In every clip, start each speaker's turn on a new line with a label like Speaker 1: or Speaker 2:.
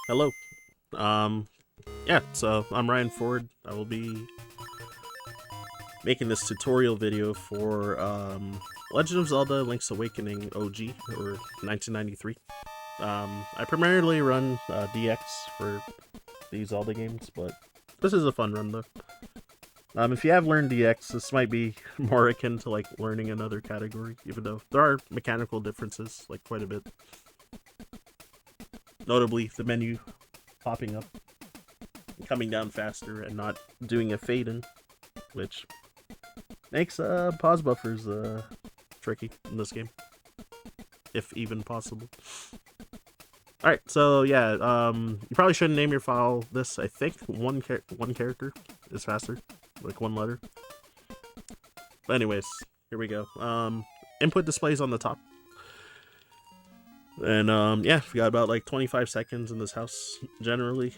Speaker 1: Hello. Um, yeah, so I'm Ryan Ford. I will be making this tutorial video for Legend of Zelda Link's Awakening OG, or 1993. I primarily run DX for these Zelda games, but this is a fun run though. If you have learned DX, this might be more akin to like learning another category, even though there are mechanical differences, like quite a bit. Notably, the menu popping up, coming down faster, and not doing a fade in, which makes pause buffers tricky in this game, if even possible. Alright, so yeah, you probably shouldn't name your file this. I think one character is faster, like one letter. But anyways, here we go. Input displays on the top. And yeah, we got about like 25 seconds in this house generally.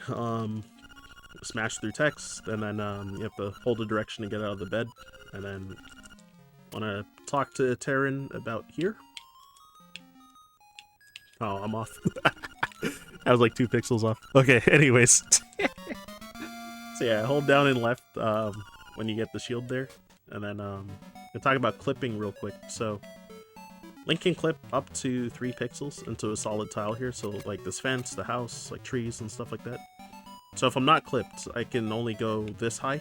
Speaker 1: Smash through text, and then you have to hold the direction to get out of the bed, and then want to talk to Terran about here. Oh, I'm off. I was like 2 pixels off. Okay, anyways. So yeah, hold down and left when you get the shield there, and then we'll talk about clipping real quick. So Link can clip up to 3 pixels into a solid tile here, so like this fence, the house, like trees and stuff like that. So if I'm not clipped, I can only go this high,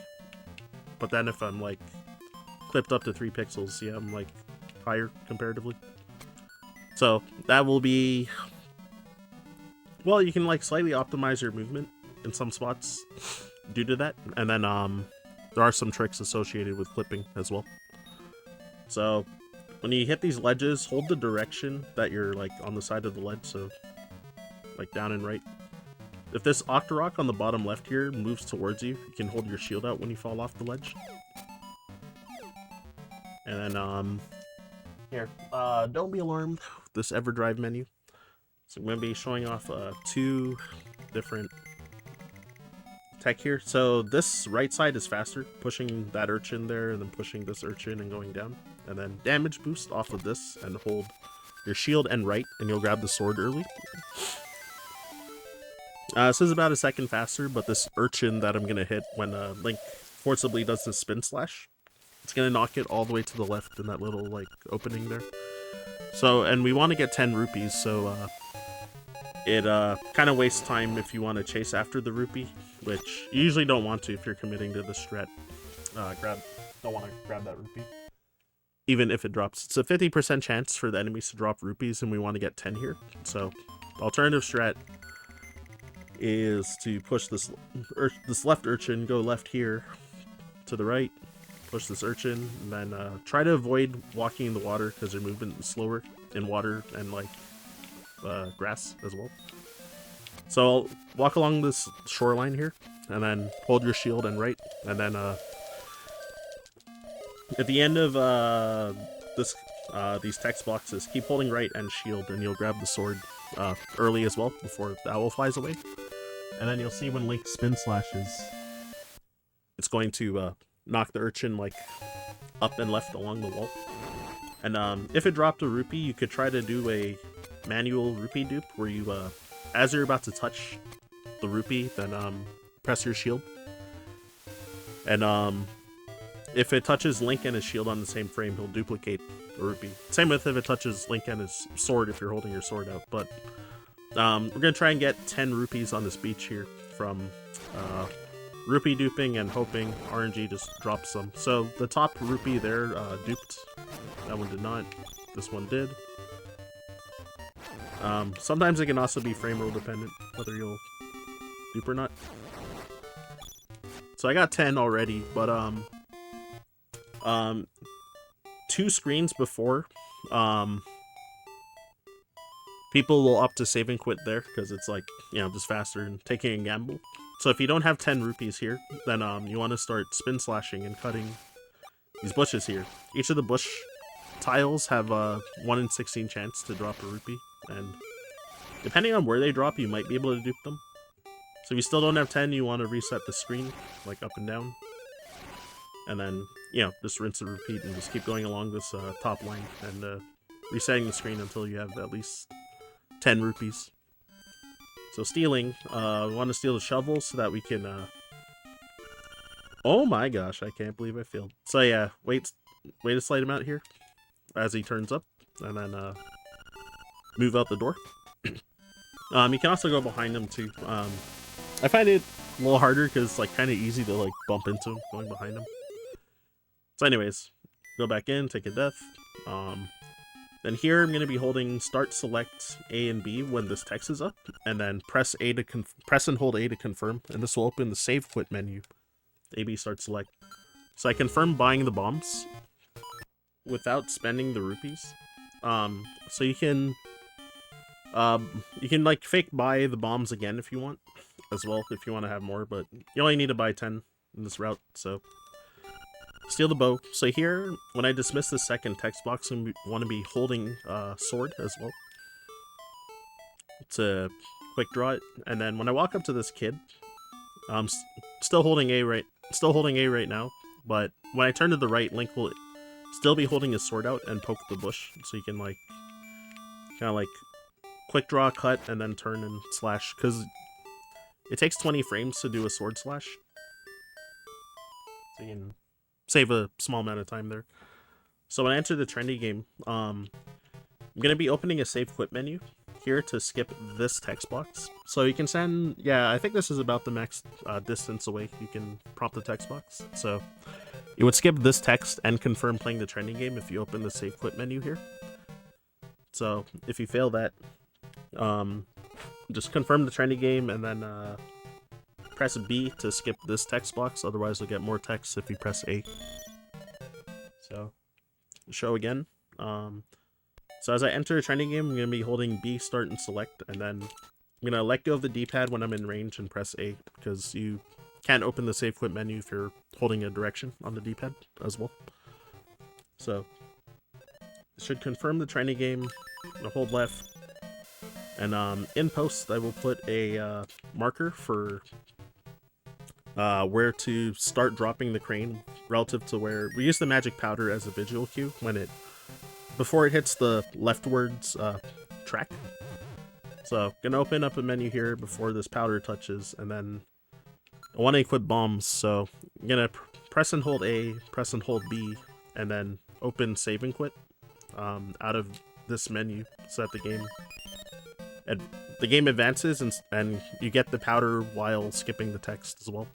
Speaker 1: but then if I'm like clipped up to 3 pixels, yeah, I'm like higher comparatively. So that will be, well, you can like slightly optimize your movement in some spots due to that, and then there are some tricks associated with clipping as well. So when you hit these ledges, hold the direction that you're like on the side of the ledge, so like down and right. If this Octorok on the bottom left here moves towards you, you can hold your shield out when you fall off the ledge. And then, here, don't be alarmed, this EverDrive menu. So I'm going to be showing off 2 different tech here. So this right side is faster, pushing that urchin there and then pushing this urchin and going down. And then damage boost off of this and hold your shield and right, and you'll grab the sword early. This is about a second faster, but this urchin that I'm going to hit when Link forcibly does the spin slash, it's going to knock it all the way to the left in that little like opening there. So, and we want to get 10 rupees, so it kind of wastes time if you want to chase after the rupee, which you usually don't want to if you're committing to the strat. Don't want to grab that rupee, even if it drops. It's a 50% chance for the enemies to drop rupees, and we want to get 10 here. So, the alternative strat is to push this left urchin, go left here to the right, push this urchin, and then try to avoid walking in the water because their movement is slower in water and like grass as well. So walk along this shoreline here, and then hold your shield and right, and then at the end of these text boxes, keep holding right and shield, and you'll grab the sword early as well before the owl flies away. And then you'll see when Link spin slashes, it's going to knock the urchin like up and left along the wall. And if it dropped a rupee, you could try to do a manual rupee dupe where you, as you're about to touch the rupee, then press your shield. And if it touches Link and his shield on the same frame, he'll duplicate the rupee. Same with if it touches Link and his sword if you're holding your sword out. But we're going to try and get 10 rupees on this beach here from rupee duping and hoping RNG just drops some. So the top rupee there duped. That one did not. This one did. Sometimes it can also be frame rule dependent, whether you'll dupe or not. So I got 10 already, but 2 screens before, people will opt to save and quit there because it's like, you know, just faster and taking a gamble. So if you don't have 10 rupees here, then you want to start spin slashing and cutting these bushes here. Each of the bush tiles have a 1 in 16 chance to drop a rupee, and depending on where they drop, you might be able to dupe them. So if you still don't have 10, you want to reset the screen, like up and down. And then, you know, just rinse and repeat and just keep going along this top line and resetting the screen until you have at least 10 rupees. So stealing, we want to steal the shovel so that we can, oh my gosh, I can't believe I failed. So yeah, wait a slight amount here as he turns up, and then, move out the door. You can also go behind him too. I find it a little harder because it's like kind of easy to like bump into him going behind him. So anyways, go back in, take a death. Then here I'm going to be holding start, select A and B when this text is up, and then press and hold A to confirm, and this will open the save quit menu. A, B, start, select. So I confirm buying the bombs without spending the rupees. So you can like fake buy the bombs again if you want, as well, if you want to have more, but you only need to buy 10 in this route, so. Steal the bow. So here, when I dismiss the second text box, I want to be holding sword as well to quick draw it. And then when I walk up to this kid, I'm still holding A right now. But when I turn to the right, Link will still be holding his sword out and poke the bush, so you can like kind of like quick draw, cut, and then turn and slash, because it takes 20 frames to do a sword slash. So you can save a small amount of time there. So when I enter the trendy game, I'm going to be opening a save quit menu here to skip this text box. So you can send, yeah, I think this is about the max distance away you can prompt the text box. So it would skip this text and confirm playing the trendy game if you open the save quit menu here. So if you fail that, just confirm the trendy game and then press B to skip this text box, otherwise you'll get more text if you press A. So, show again. So as I enter a trending game, I'm going to be holding B, start, and select, and then I'm going to let go of the D-pad when I'm in range and press A, because you can't open the save quit menu if you're holding a direction on the D-pad as well. So, it should confirm the trending game, I'll hold left, and in post I will put a marker for where to start dropping the crane relative to where we use the magic powder as a visual cue when before it hits the leftwards track. So gonna open up a menu here before this powder touches, and then I want to equip bombs, so I'm gonna press and hold A, press and hold B, and then open save and quit out of this menu so that the game advances and you get the powder while skipping the text as well.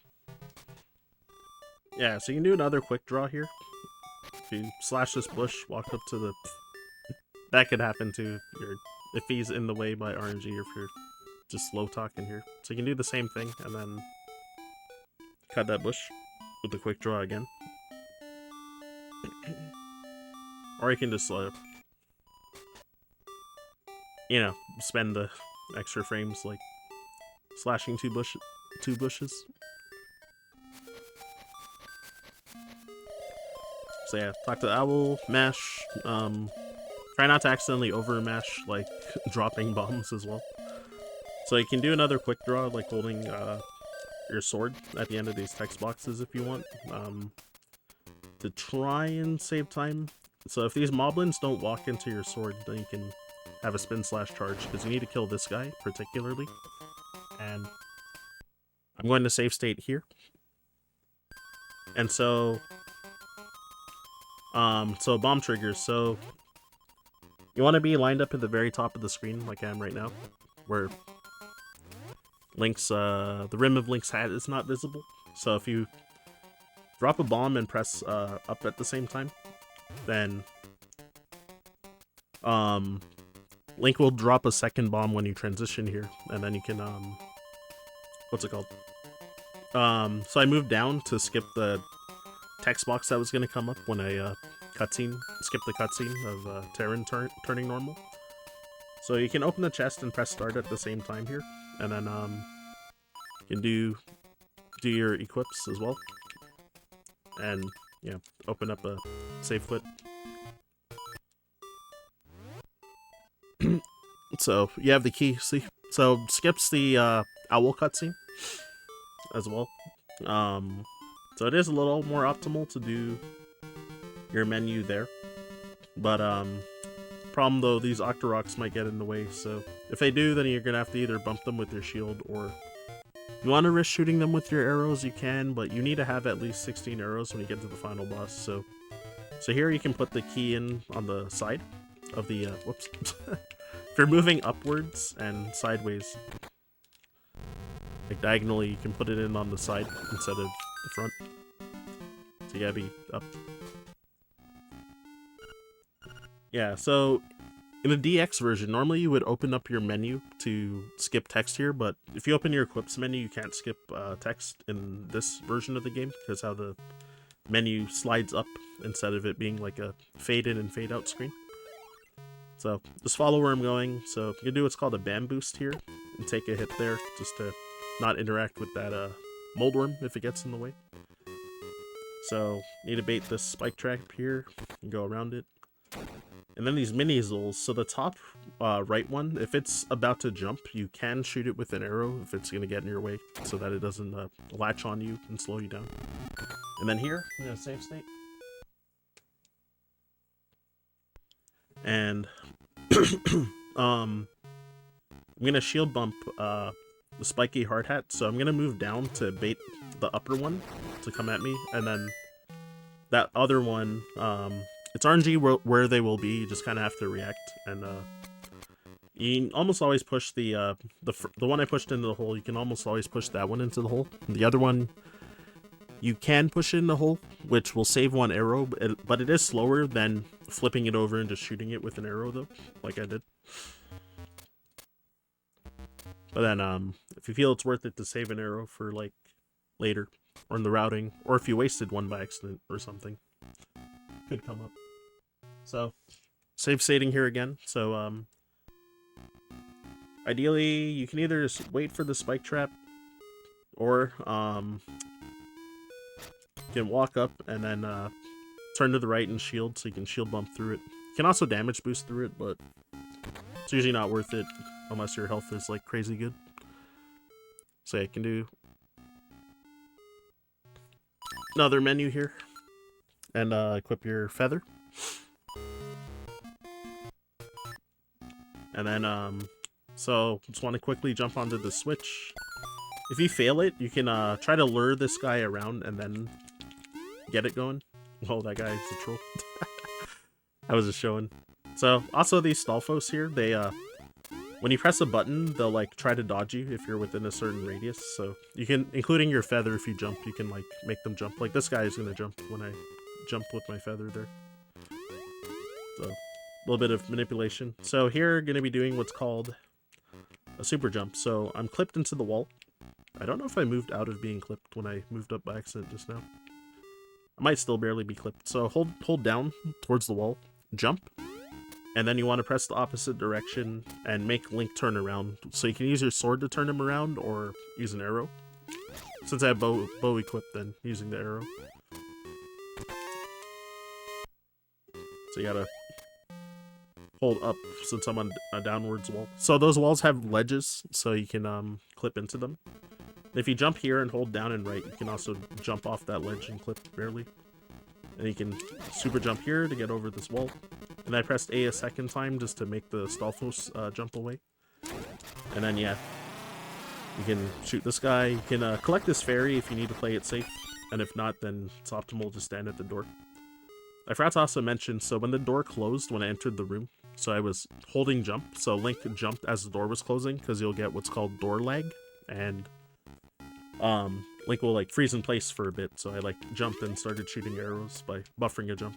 Speaker 1: Yeah, so you can do another quick draw here. If you slash this bush, walk up to the... That could happen too if he's in the way by RNG or if you're just slow talking here. So you can do the same thing and then cut that bush with the quick draw again. Or you can just, you know, spend the extra frames like slashing two bushes. So yeah, talk to the owl, mash, try not to accidentally over mash, like dropping bombs as well. So you can do another quick draw, like holding your sword at the end of these text boxes if you want, to try and save time. So if these moblins don't walk into your sword, then you can have a spin slash charge, because you need to kill this guy particularly. And I'm going to save state here. And so bomb triggers. So you want to be lined up at the very top of the screen, like I am right now, where Link's the rim of Link's hat is not visible. So if you drop a bomb and press up at the same time, then Link will drop a second bomb when you transition here, and then you can what's it called? So I moved down to skip the text box that was going to come up when I skip the cutscene of Terran turning normal. So you can open the chest and press start at the same time here, and then you can do your equips as well, and yeah, open up a save quit. So you have the key. See, so skips the owl cutscene as well. So it is a little more optimal to do your menu there, but Problem though, these Octoroks might get in the way, so if they do, then you're gonna have to either bump them with your shield, or if you want to risk shooting them with your arrows, you can, but you need to have at least 16 arrows when you get to the final boss. So here you can put the key in on the side of the, whoops. If you're moving upwards and sideways, like diagonally, you can put it in on the side instead of the front. So you gotta be up. Yeah, so in the DX version, normally you would open up your menu to skip text here, but if you open your equips menu, you can't skip text in this version of the game, because how the menu slides up instead of it being like a fade in and fade out screen. So just follow where I'm going. So you can do what's called a bam boost here and take a hit there just to not interact with that moldworm if it gets in the way. So need to bait this spike trap here and go around it. And then these mini Zols. So the top right one, if it's about to jump, you can shoot it with an arrow if it's going to get in your way, so that it doesn't latch on you and slow you down. And then here, I'm going to save state. And I'm going to shield bump the spiky hard hat, so I'm going to move down to bait the upper one to come at me, and then that other one, it's RNG where they will be. You just kind of have to react, and you almost always push the one I pushed into the hole. You can almost always push that one into the hole. The other one, you can push it in the hole, which will save one arrow, but it is slower than flipping it over and just shooting it with an arrow, though, like I did. But then, if you feel it's worth it to save an arrow for like later, or in the routing, or if you wasted one by accident or something, could come up. So, save stating here again. So, ideally, you can either just wait for the spike trap, or you can walk up and then turn to the right and shield, so you can shield bump through it. You can also damage boost through it, but it's usually not worth it unless your health is like crazy good. So you can do another menu here and equip your feather. And then, so just want to quickly jump onto the switch. If you fail it, you can try to lure this guy around and then get it going. Oh, that guy is a troll. I was just showing. So, also these Stalfos here, they, when you press a button, they'll, like, try to dodge you if you're within a certain radius. So, you can, including your feather, if you jump, you can, like, make them jump. Like, this guy is gonna jump when I jump with my feather there. So, a little bit of manipulation. So, here, gonna be doing what's called a super jump. So, I'm clipped into the wall. I don't know if I moved out of being clipped when I moved up by accident just now. I might still barely be clipped. So, hold down towards the wall, jump, and then you want to press the opposite direction and make Link turn around. So you can use your sword to turn him around, or use an arrow. Since I have bow equipped, then using the arrow. So you gotta hold up since I'm on a downwards wall. So those walls have ledges, so you can clip into them. If you jump here and hold down and right, you can also jump off that ledge and clip barely. And you can super jump here to get over this wall. And I pressed A a second time just to make the Stalfos jump away. And then, yeah, you can shoot this guy. You can collect this fairy if you need to play it safe. And if not, then it's optimal to stand at the door. I forgot to also mention, so when the door closed when I entered the room, so I was holding jump, so Link jumped as the door was closing, because you'll get what's called door lag. And Link will like freeze in place for a bit, so I like jumped and started shooting arrows by buffering a jump.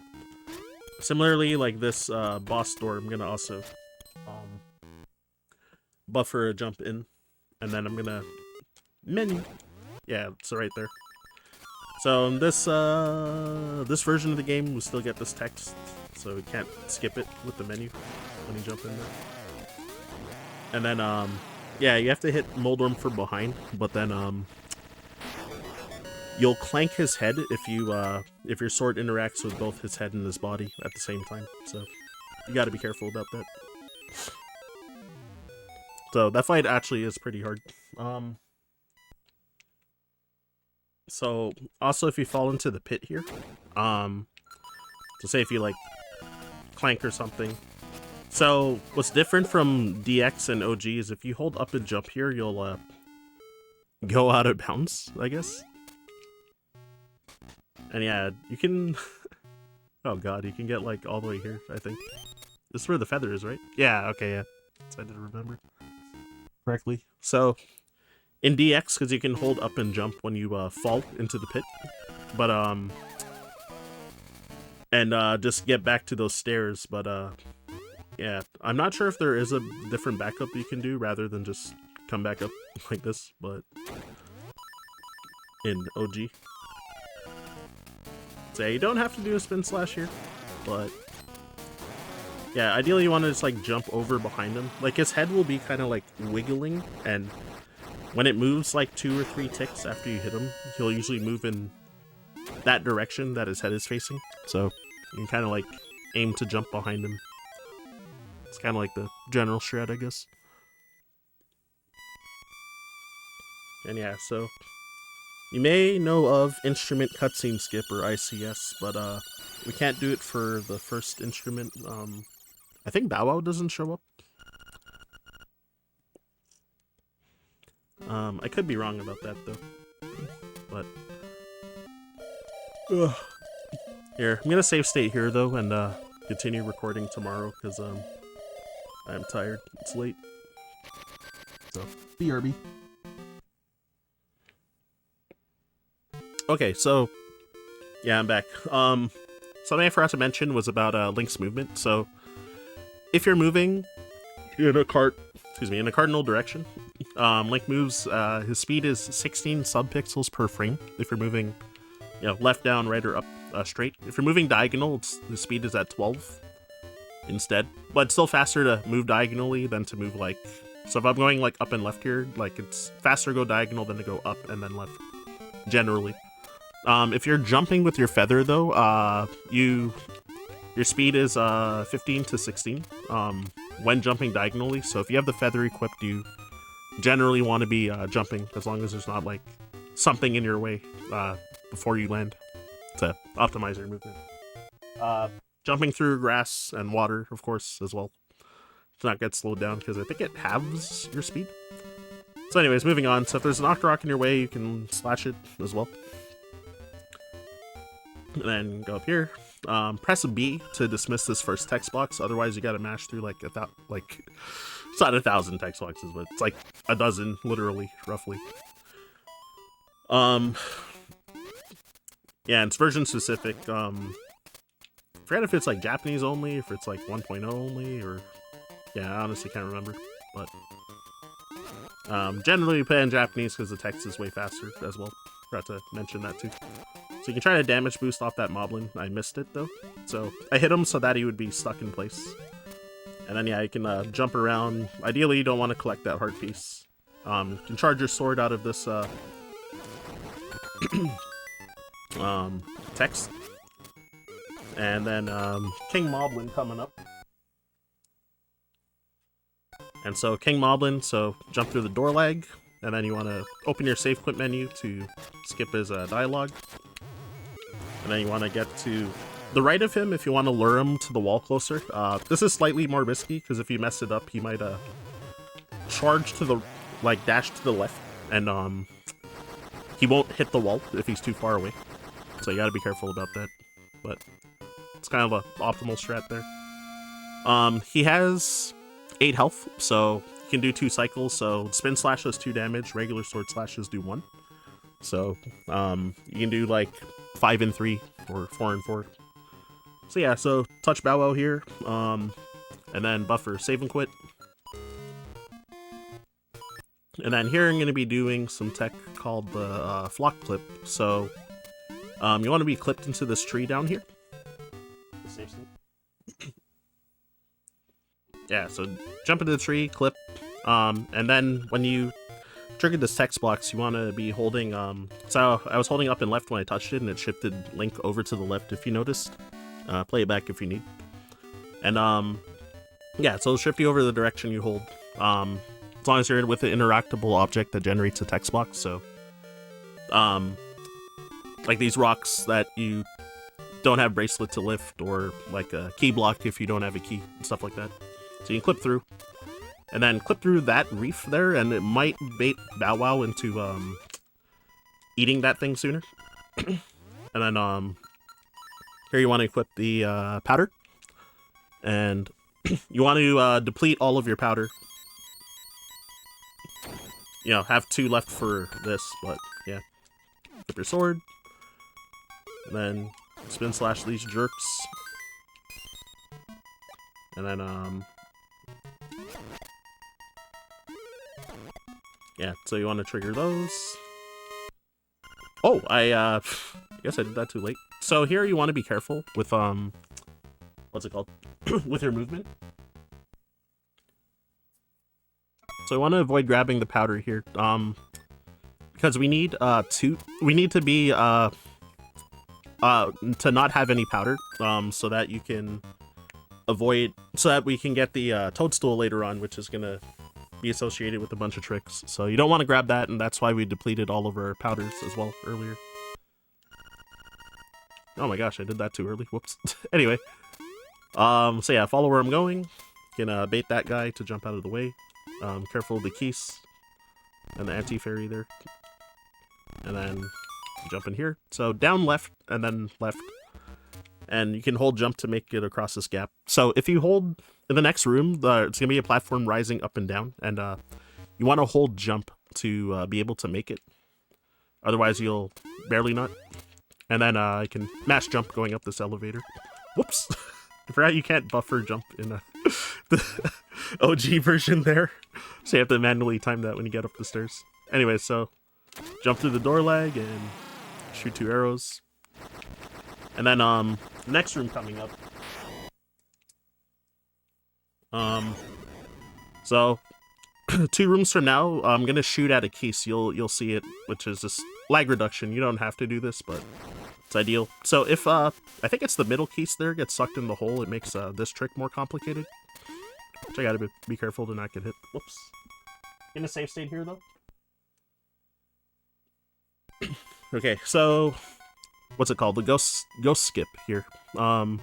Speaker 1: Similarly, like this boss door, I'm gonna also buffer a jump in, and then I'm gonna menu. Yeah, it's right there. So in this this version of the game, we still get this text, so we can't skip it with the menu when you jump in there. And then yeah, you have to hit Moldworm from behind, but then you'll clank his head if your sword interacts with both his head and his body at the same time. So you got to be careful about that. So that fight actually is pretty hard. So also if you fall into the pit here, so say if you like clank or something, So what's different from DX and OG is if you hold up and jump here, you'll go out of bounds, I guess. And yeah, you can... oh god, you can get like all the way here, I think. This is where the feather is, right? Yeah, okay, yeah. So I didn't remember correctly. So in DX, because you can hold up and jump when you fall into the pit. But and just get back to those stairs, but yeah, I'm not sure if there is a different backup you can do rather than just come back up like this, but in OG. So yeah, you don't have to do a spin slash here, but yeah, ideally you want to just like jump over behind him. Like his head will be kind of like wiggling, and when it moves like 2 or 3 ticks after you hit him, he'll usually move in that direction that his head is facing. So you can kind of like aim to jump behind him. It's kind of like the general strat, I guess. And yeah, so you may know of Instrument Cutscene Skip or ICS, but we can't do it for the first instrument. I think Bowwow doesn't show up. I could be wrong about that though, but here, I'm gonna save state here though and continue recording tomorrow because I'm tired. It's late. So BRB. Okay, so yeah, I'm back. Something I forgot to mention was about Link's movement. So if you're moving in a in a cardinal direction, Link moves. His speed is 16 subpixels per frame. If you're moving, you know, left, down, right, or up, straight. If you're moving diagonal, the speed is at 12 instead. But it's still faster to move diagonally than to move like. So if I'm going like up and left here, like it's faster to go diagonal than to go up and then left. Generally. If you're jumping with your feather though, your speed is 15 to 16 when jumping diagonally. So if you have the feather equipped, you generally want to be jumping as long as there's not like something in your way before you land to optimize your movement. Jumping through grass and water, of course, as well, to not get slowed down because I think it halves your speed. So anyways, moving on. So if there's an Octorok in your way, you can slash it as well. And then go up here. Press B to dismiss this first text box. Otherwise, you gotta mash through like it's not 1,000 text boxes, but it's like a dozen, literally, roughly. Yeah, it's version specific. I forget if it's like Japanese only, if it's like 1.0 only, or yeah, I honestly can't remember. But generally, you play in Japanese because the text is way faster as well. Forgot to mention that too. So you can try to damage boost off that moblin. I missed it though. So I hit him so that he would be stuck in place. And then yeah, you can jump around. Ideally, you don't want to collect that heart piece. You can charge your sword out of this text. And then King Moblin coming up. And so King Moblin, so jump through the door lag. And then you want to open your save quit menu to skip his dialogue. And then you want to get to the right of him if you want to lure him to the wall closer. This is slightly more risky because if you mess it up, he might charge to the, like dash to the left, and he won't hit the wall if he's too far away. So you gotta be careful about that. But it's kind of a optimal strat there. He has 8 health, so you can do 2 cycles. So spin slash does 2 damage, regular sword slashes do 1. So you can do like 5 and 3 or 4 and 4. So yeah, so touch Bowwow here, and then buffer save and quit. And then here I'm going to be doing some tech called the flock clip. So you want to be clipped into this tree down here. Yeah, so jump into the tree, clip, and then when you trigger this text box, you want to be holding, so I was holding up and left when I touched it, and it shifted Link over to the left if you noticed. Play it back if you need. And yeah, so it'll shift you over the direction you hold, as long as you're with an interactable object that generates a text box. So like these rocks that you don't have bracelet to lift, or like a key block if you don't have a key, and stuff like that. So you can clip through. And then clip through that reef there, and it might bait Bowwow into eating that thing sooner. And then here you want to equip the powder. And you want to deplete all of your powder. You know, have 2 left for this, but yeah. Equip your sword. And then spin slash these jerks. And then, yeah, so you want to trigger those. Oh, I guess I did that too late. So here you want to be careful with, what's it called? With your movement. So I want to avoid grabbing the powder here, because we need to be to not have any powder, so that you can avoid, so that we can get the toadstool later on, which is gonna be associated with a bunch of tricks. So you don't want to grab that, and that's why we depleted all of our powders as well earlier. Oh my gosh, I did that too early. Whoops. Anyway, so yeah, follow where I'm going. You can bait that guy to jump out of the way. Careful of the keys and the anti-fairy there. And then jump in here. So down left and then left. And you can hold jump to make it across this gap. So if you hold in the next room, it's going to be a platform rising up and down. And you want to hold jump to be able to make it. Otherwise you'll barely not. And then I can mash jump going up this elevator. Whoops! I forgot you can't buffer jump in the OG version there. So you have to manually time that when you get up the stairs. Anyway, so jump through the door lag and shoot 2 arrows. And then next room coming up. So 2 rooms from now, I'm gonna shoot at a case. You'll see it, which is just lag reduction. You don't have to do this, but it's ideal. So if I think it's the middle case there gets sucked in the hole, it makes this trick more complicated. Which I gotta be careful to not get hit. Whoops. In a safe state here though. Okay, so what's it called? The ghost skip here. So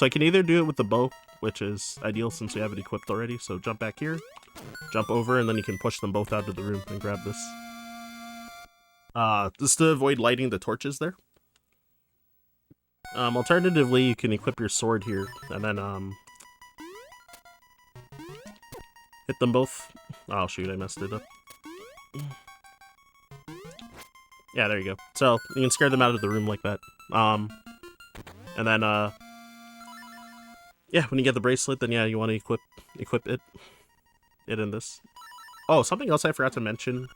Speaker 1: I can either do it with the bow, which is ideal since we have it equipped already. So jump back here, jump over, and then you can push them both out of the room and grab this. Just to avoid lighting the torches there. Alternatively, you can equip your sword here, and then, hit them both. Oh, shoot, I messed it up. Yeah, there you go. So, you can scare them out of the room like that. And then, yeah, when you get the bracelet, then yeah, you want to equip it in this. Oh, something else I forgot to mention,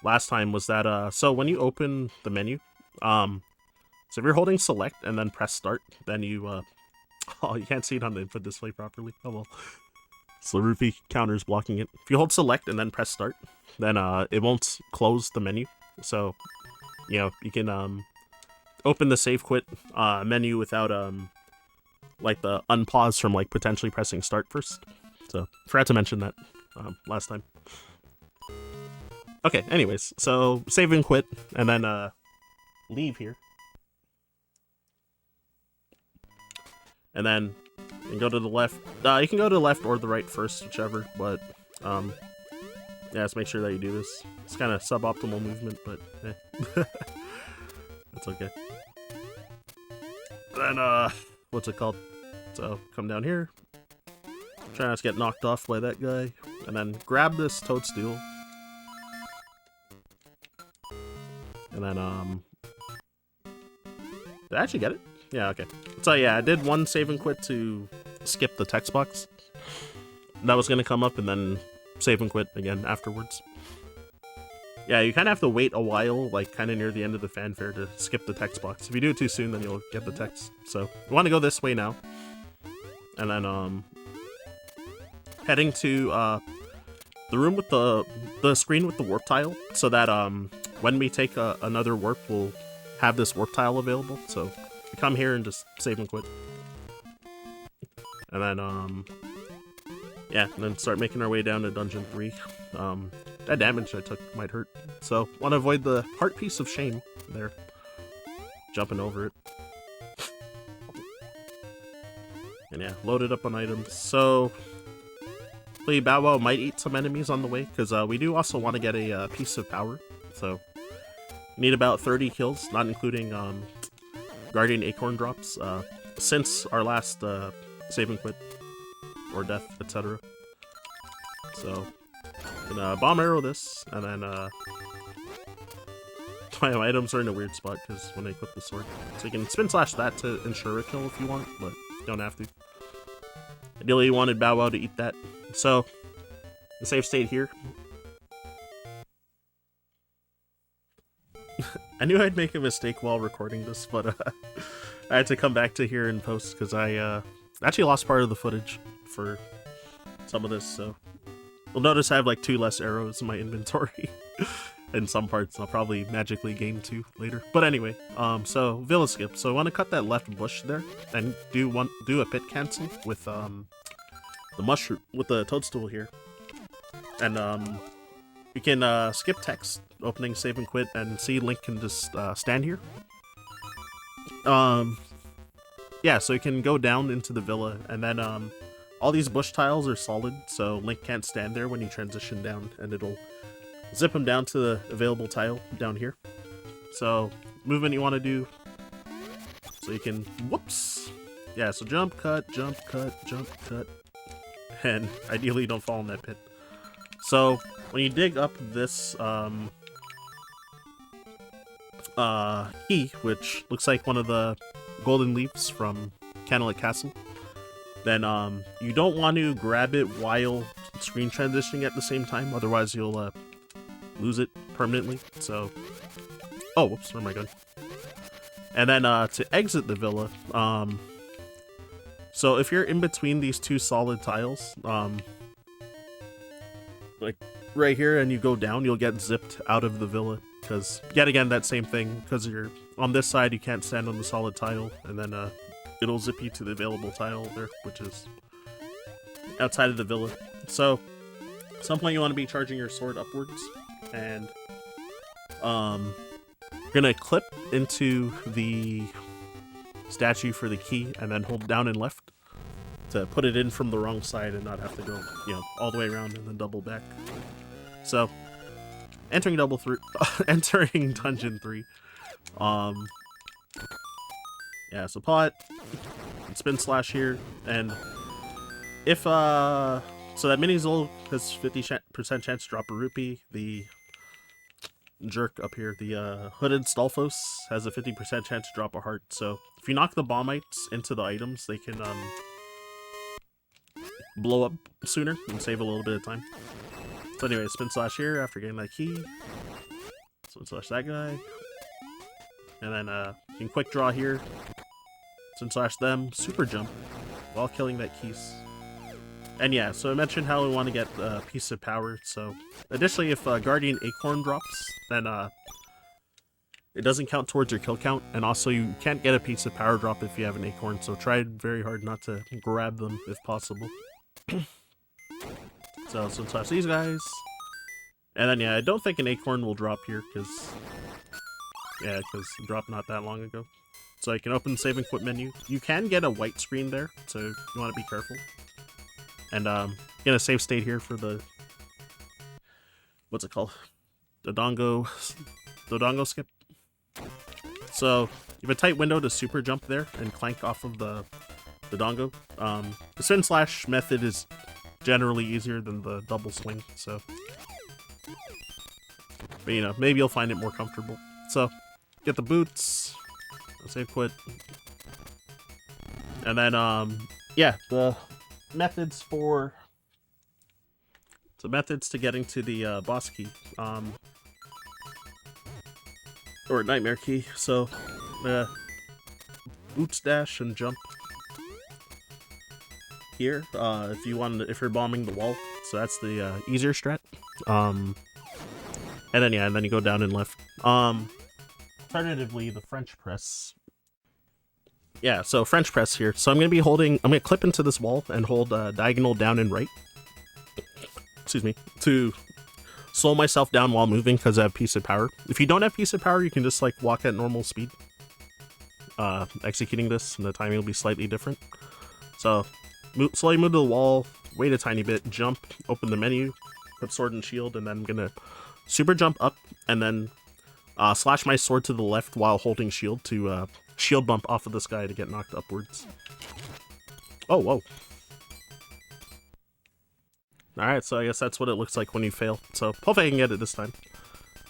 Speaker 1: last time was that, so when you open the menu, so if you're holding select and then press start, then you, oh, you can't see it on the input display properly. Oh well. So the rupee counter's blocking it. If you hold select and then press start, then it won't close the menu. So, you know, you can open the save quit menu without like the unpause from like potentially pressing start first. So forgot to mention that last time. Okay, anyways, so save and quit and then leave here. And then you can go to the left. You can go to the left or the right first, whichever, but yeah, just make sure that you do this. It's kind of suboptimal movement, but eh. That's okay. Then, what's it called? So, come down here. Try not to get knocked off by that guy. And then grab this toadstool. And then, did I actually get it? Yeah, okay. So yeah, I did one save and quit to skip the text box. That was gonna come up and then save and quit again afterwards. Yeah, you kind of have to wait a while, like kind of near the end of the fanfare to skip the text box. If you do it too soon, then you'll get the text. So you want to go this way now. And then heading to the room with the screen with the warp tile, so that when we take another warp, we'll have this warp tile available. So come here and just save and quit. And then, yeah, and then start making our way down to Dungeon 3. That damage I took might hurt. So, want to avoid the heart piece of shame there. Jumping over it. And yeah, loaded up on items. So, hopefully Bowwow might eat some enemies on the way, because we do also want to get a piece of power. So, need about 30 kills, not including Guardian Acorn drops, since our last save and quit, or death, etc. So, gonna bomb arrow this, and then my items are in a weird spot because when I equip the sword. So you can spin slash that to ensure a kill if you want, but you don't have to. Ideally, you wanted Bowwow to eat that. So, the save state here. I knew I'd make a mistake while recording this, but I had to come back to here in post because I actually lost part of the footage for some of this, so you'll notice I have like 2 less arrows in my inventory in some parts. I'll probably magically gain 2 later. But anyway, so villa skip. So I want to cut that left bush there and do a pit cancel with the mushroom with the toadstool here, and you can skip text, opening save and quit, and see Link can just stand here. Yeah, so you can go down into the villa, and then all these bush tiles are solid, so Link can't stand there when you transition down, and it'll zip him down to the available tile down here. So, movement you want to do, so you can, whoops! Yeah, so jump, cut, jump, cut, jump, cut, and ideally don't fall in that pit. So, when you dig up this key, which looks like one of the golden leaves from Candlelit Castle, then you don't want to grab it while screen transitioning at the same time, otherwise you'll lose it permanently. So, oh, whoops, where am I going? And then to exit the villa, so if you're in between these 2 solid tiles, like right here, and you go down, you'll get zipped out of the villa, because yet again that same thing, because you're on this side you can't stand on the solid tile, and then it'll zip you to the available tile there, which is outside of the villa. So at some point you want to be charging your sword upwards, and you're gonna clip into the statue for the key, and then hold down and left to put it in from the wrong side and not have to go, you know, all the way around and then double back. So, entering entering dungeon 3. Yeah, so pot, spin slash here, and if so that mini Zol has 50% chance to drop a rupee. The jerk up here, the hooded Stalfos, has a 50% chance to drop a heart. So if you knock the bombites into the items, they can blow up sooner and save a little bit of time. So anyway, spin slash here after getting that key. Spin slash that guy. And then you can quick draw here. Spin slash them, super jump while killing that keys. And yeah, so I mentioned how we want to get a piece of power. So additionally, if Guardian Acorn drops, then it doesn't count towards your kill count. And also you can't get a piece of power drop if you have an acorn. So try very hard not to grab them if possible. So slash these guys. And then yeah, I don't think an acorn will drop here because it dropped not that long ago. So you can open the save and quit menu. You can get a white screen there, so you want to be careful. And get a save state here for the, what's it called? Dodongo skip. So you have a tight window to super jump there and clank off of the Dodongo. The spin slash method is generally easier than the double swing, so, but you know, maybe you'll find it more comfortable. So get the boots, save quit, and then yeah, the methods to getting to the boss key, or nightmare key. So boots dash and jump here if you're bombing the wall. So that's the easier strat. And then yeah, and then you go down and left. Alternatively, the French press. Yeah, so French press here. So I'm gonna clip into this wall and hold diagonal down and right. Excuse me, to slow myself down while moving because I have piece of power. If you don't have piece of power, you can just like walk at normal speed, executing this, and the timing will be slightly different. So slowly move to the wall, wait a tiny bit, jump, open the menu, put sword and shield, and then I'm gonna super jump up and then slash my sword to the left while holding shield to shield bump off of this guy to get knocked upwards. Oh, whoa. Alright, so I guess that's what it looks like when you fail. So hopefully I can get it this time.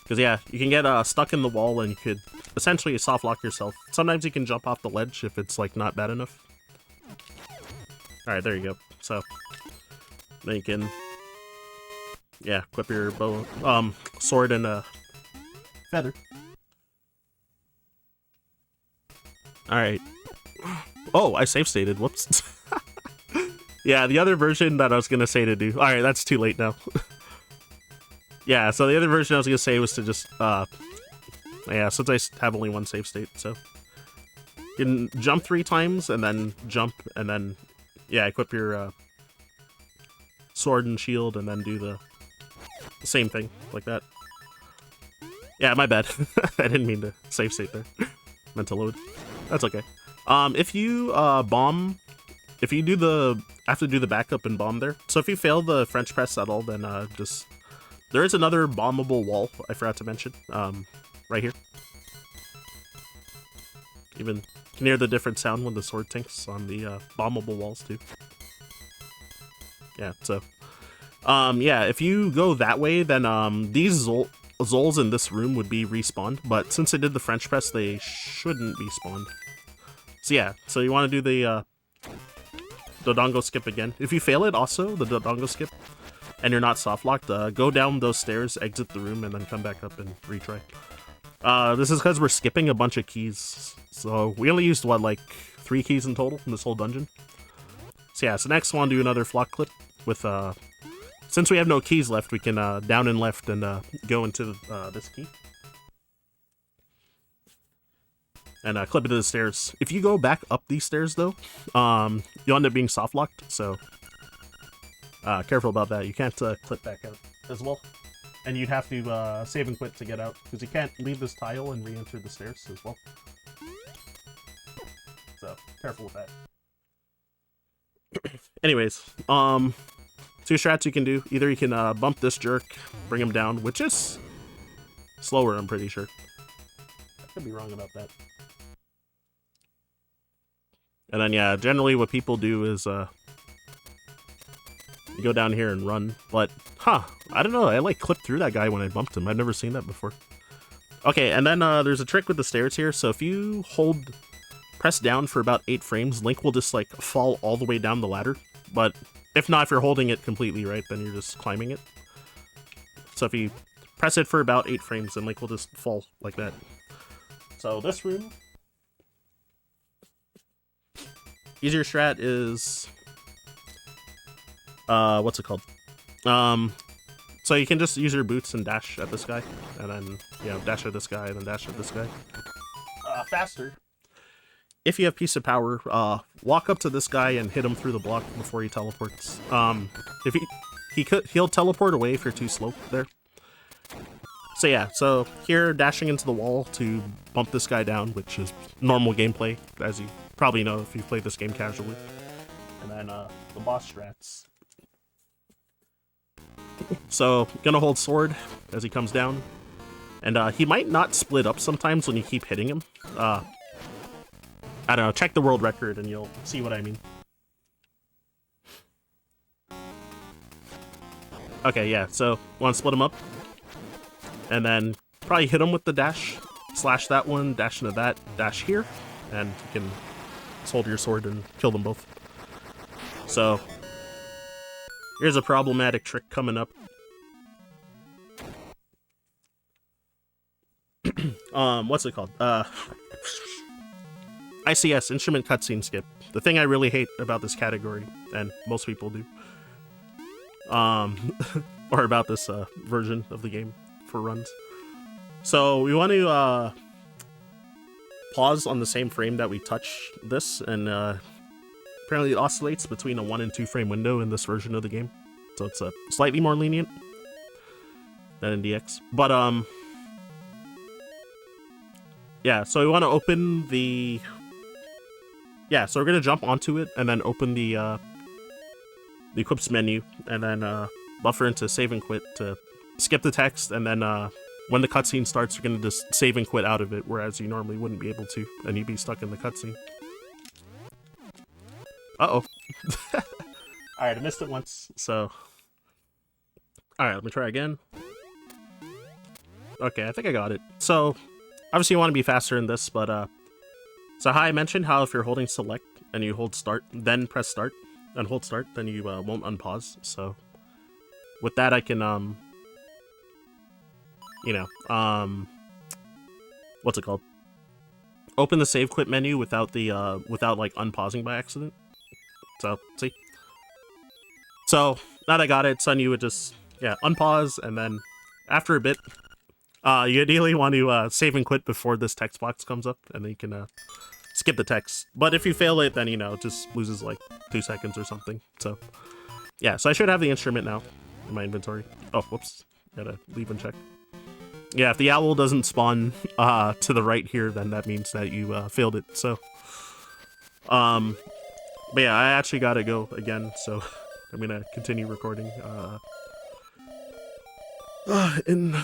Speaker 1: Because yeah, you can get stuck in the wall and you could essentially soft lock yourself. Sometimes you can jump off the ledge if it's like not bad enough. Alright, there you go. So then you can, yeah, equip your bow, sword and feather. Alright. Oh, I save stated. Whoops. Yeah, the other version that I was gonna say to do. Alright, that's too late now. Yeah, so the other version I was gonna say was to just, yeah, since I have only one save state, so. You can jump 3 times, and then jump, and then, yeah, equip your, sword and shield, and then do the same thing, like that. Yeah, my bad. I didn't mean to save state there. Meant to load. That's okay. If you, bomb, if you do the, have to do the backup and bomb there. So if you fail the French press at all, then, just, there is another bombable wall I forgot to mention, right here. Even, you can hear the different sound when the sword tinks on the, bombable walls, too. Yeah, so, yeah, if you go that way, then, these Zols in this room would be respawned, but since I did the French press, they shouldn't be spawned. So yeah, so you want to do the Dodongo skip again. If you fail it also, the Dodongo skip, and you're not soft locked, go down those stairs, exit the room, and then come back up and retry. This is because we're skipping a bunch of keys, so we only used, what, like 3 keys in total in this whole dungeon? So yeah, so next I want to do another flock clip with, since we have no keys left, we can down and left and go into this key. And clip it to the stairs. If you go back up these stairs, though, you'll end up being soft-locked, so careful about that. You can't clip back out as well. And you'd have to save and quit to get out, because you can't leave this tile and re-enter the stairs as well. So, careful with that. Anyways, 2 strats you can do. Either you can bump this jerk, bring him down, which is slower, I'm pretty sure. I could be wrong about that. And then, yeah, generally what people do is, you go down here and run. But, I don't know, I, like, clipped through that guy when I bumped him. I've never seen that before. Okay, and then, there's a trick with the stairs here. So if you press down for about 8 frames, Link will just, like, fall all the way down the ladder. But if not, if you're holding it completely right, then you're just climbing it. So if you press it for about 8 frames, then Link will just fall like that. So this room, easier strat is, what's it called? So you can just use your boots and dash at this guy, and then, you know, dash at this guy, and then dash at this guy. Faster. If you have Piece of Power, walk up to this guy and hit him through the block before he teleports. If he'll teleport away if you're too slow there. So yeah, so here, dashing into the wall to bump this guy down, which is normal gameplay, as you probably know if you've played this game casually. And then, the boss strats. So, gonna hold sword as he comes down. And, he might not split up sometimes when you keep hitting him. I don't know, check the world record and you'll see what I mean. Okay, yeah, so, want to split him up? And then probably hit him with the dash, slash that one, dash into that, dash here, and you can just hold your sword and kill them both. So, here's a problematic trick coming up. What's it called? ICS, Instrument Cutscene Skip. The thing I really hate about this category, and most people do. Or about this version of the game for runs. So we want to pause on the same frame that we touch this, and apparently it oscillates between a 1 and 2 frame window in this version of the game. So it's slightly more lenient than in DX. But yeah, so we want to open the yeah, so we're gonna jump onto it and then open the equips menu and then buffer into save and quit to skip the text, and then when the cutscene starts, you're gonna just save and quit out of it, whereas you normally wouldn't be able to, and you'd be stuck in the cutscene. Uh-oh. Alright, I missed it once, so... Alright, let me try again. Okay, I think I got it. So, obviously you want to be faster in this, but, so how I mentioned how if you're holding select and you hold start, then press start, and hold start, then you won't unpause, so... With that, I can, you know, what's it called? Open the save quit menu without the, without, like, unpausing by accident. So, see? So, now that I got it, Sun, you would just, yeah, unpause, and then, after a bit, you ideally want to, save and quit before this text box comes up, and then you can, skip the text. But if you fail it, then, you know, it just loses, like, 2 seconds or something. So, yeah, so I should have the instrument now in my inventory. Oh, whoops. Gotta leave and check. Yeah, if the owl doesn't spawn, to the right here, then that means that you, failed it, so... But yeah, I actually gotta go again, so I'm gonna continue recording, in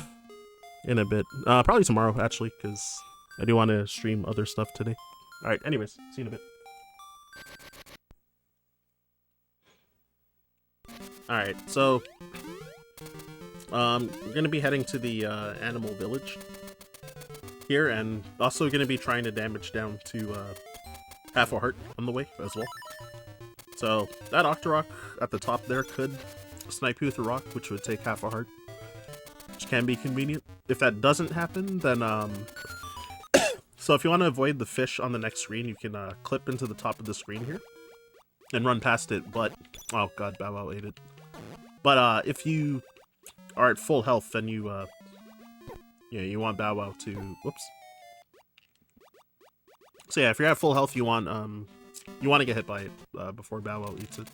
Speaker 1: a bit. Probably tomorrow, actually, because I do want to stream other stuff today. Alright, anyways, see you in a bit. Alright, so... we're gonna be heading to the, animal village here, and also gonna be trying to damage down to, half a heart on the way as well. So, that Octorok at the top there could snipe you with a rock, which would take half a heart, which can be convenient. If that doesn't happen, then, so if you want to avoid the fish on the next screen, you can, clip into the top of the screen here and run past it, but, oh god, Bowwow ate it. But, if you are at full health, then you, yeah, you want Bowwow to, whoops. So yeah, if you're at full health, you want to get hit by it before Bowwow eats it.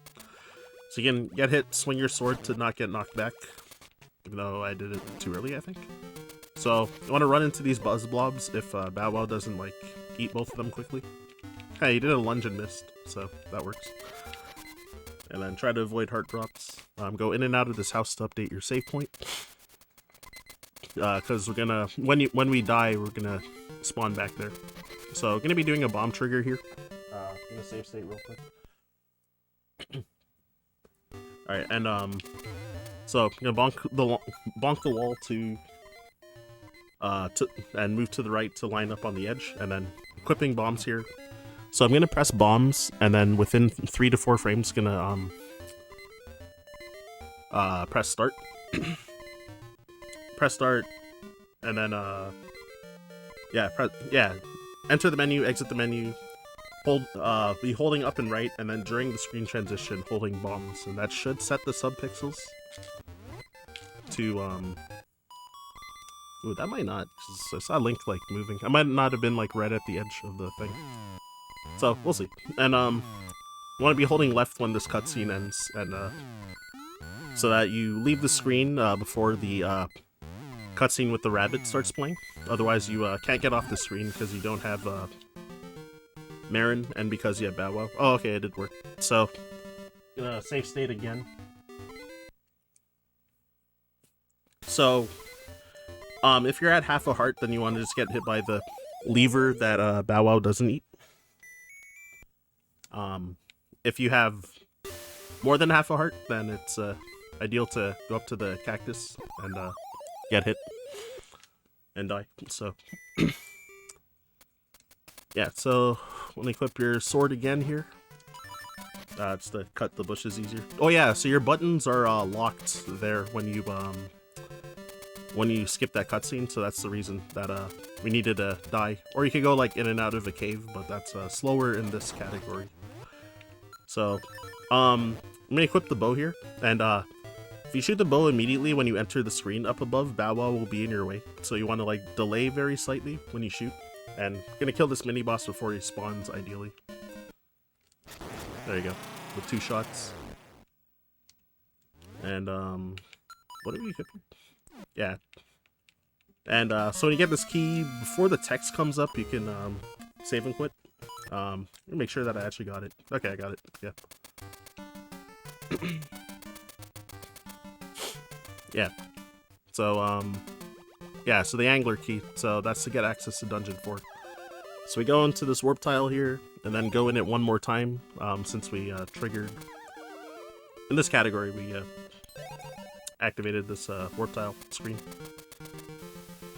Speaker 1: So you can get hit, swing your sword to not get knocked back, even though I did it too early, I think. So you want to run into these buzz blobs if Bowwow doesn't like eat both of them quickly. Hey, you did a lunge and missed, so that works. And then try to avoid heart drops. Go in and out of this house to update your save point. Because we're gonna when we die, we're gonna spawn back there. So, gonna be doing a bomb trigger here. Gonna save state real quick. Alright, and so gonna bonk the wall to and move to the right to line up on the edge, and then equipping bombs here. So I'm gonna press bombs, and then within 3 to 4 frames, gonna press start. Press start, and then yeah. Enter the menu, exit the menu, be holding up and right, and then during the screen transition, holding bombs, and that should set the subpixels to, ooh, that might not, 'cause I saw Link, like, moving. I might not have been, like, right at the edge of the thing. So, we'll see. And, you want to be holding left when this cutscene ends, and, so that you leave the screen, before the, cutscene with the rabbit starts playing. Otherwise, you can't get off the screen because you don't have Marin, and because you have Bowwow. Oh, okay, it did work. So, gonna save state again. So, if you're at half a heart, then you want to just get hit by the lever that Bowwow doesn't eat. If you have more than half a heart, then it's ideal to go up to the cactus and get hit and die. So yeah, so when you equip your sword again here, it's to cut the bushes easier. Oh yeah, so your buttons are locked there when you skip that cutscene, so that's the reason that we needed to die. Or you could go like in and out of a cave, but that's slower in this category. So I'm gonna equip the bow here, and if you shoot the bow immediately when you enter the screen up above, Bowwow will be in your way. So you want to like delay very slightly when you shoot, and gonna kill this mini boss before he spawns, ideally. There you go, with 2 shots. And what did we equip here? Yeah. And so when you get this key, before the text comes up, you can save and quit. Let me make sure that I actually got it. Okay, I got it. Yeah. Yeah. So, yeah, so the angler key. So that's to get access to Dungeon 4. So we go into this warp tile here, and then go in it one more time, since we triggered... In this category, we activated this warp tile screen.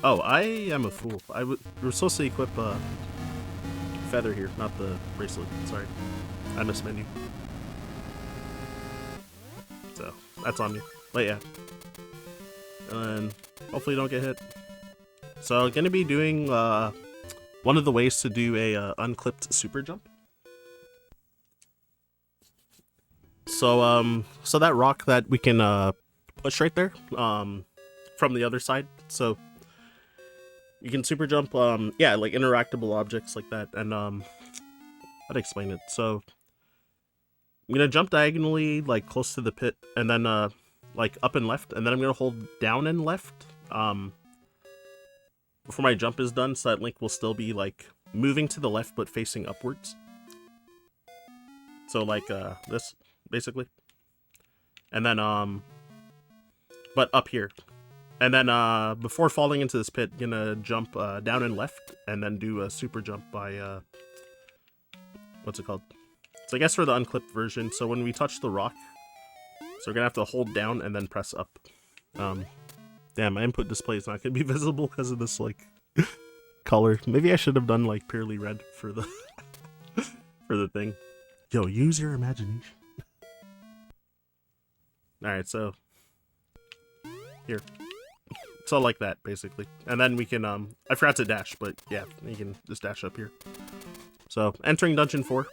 Speaker 1: Oh, I am a fool. We were supposed to equip feather here, not the bracelet. Sorry. I missed menu. So, that's on me. But yeah. And hopefully don't get hit. So, gonna be doing one of the ways to do a unclipped super jump. So, so that rock that we can push right there, from the other side. So you can super jump, yeah, like interactable objects like that. And how to explain it? So I'm gonna jump diagonally, like close to the pit, and then like up and left, and then I'm gonna hold down and left before my jump is done, so that Link will still be like moving to the left but facing upwards. So like this, basically. And then but up here. And then before falling into this pit, gonna jump down and left, and then do a super jump by what's it called? So I guess for the unclipped version, so when we touch the rock, so we're gonna have to hold down and then press up. Damn, my input display is not gonna be visible because of this like color. Maybe I should have done like purely red for the for the thing. Yo, use your imagination. Alright, so here. So like that, basically. And then we can, I forgot to dash, but yeah, you can just dash up here. So, entering Dungeon 4.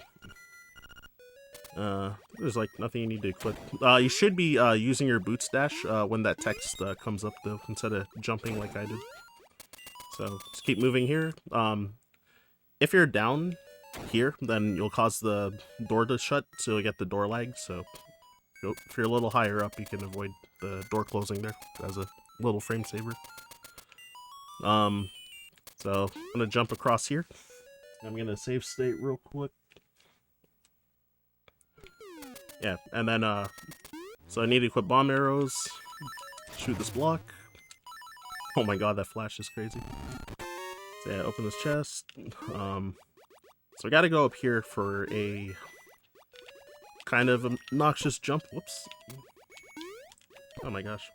Speaker 1: There's like nothing you need to equip. You should be using your boots dash when that text comes up, though, instead of jumping like I did. So, just keep moving here. If you're down here, then you'll cause the door to shut, so you'll get the door lag. So, if you're a little higher up, you can avoid the door closing there as a little frame saver. So I'm gonna jump across here. I'm gonna save state real quick. Yeah, and then so I need to equip bomb arrows. Shoot this block. Oh my god, that flash is crazy. So yeah, open this chest. So I gotta go up here for a kind of obnoxious jump. Whoops. Oh my gosh.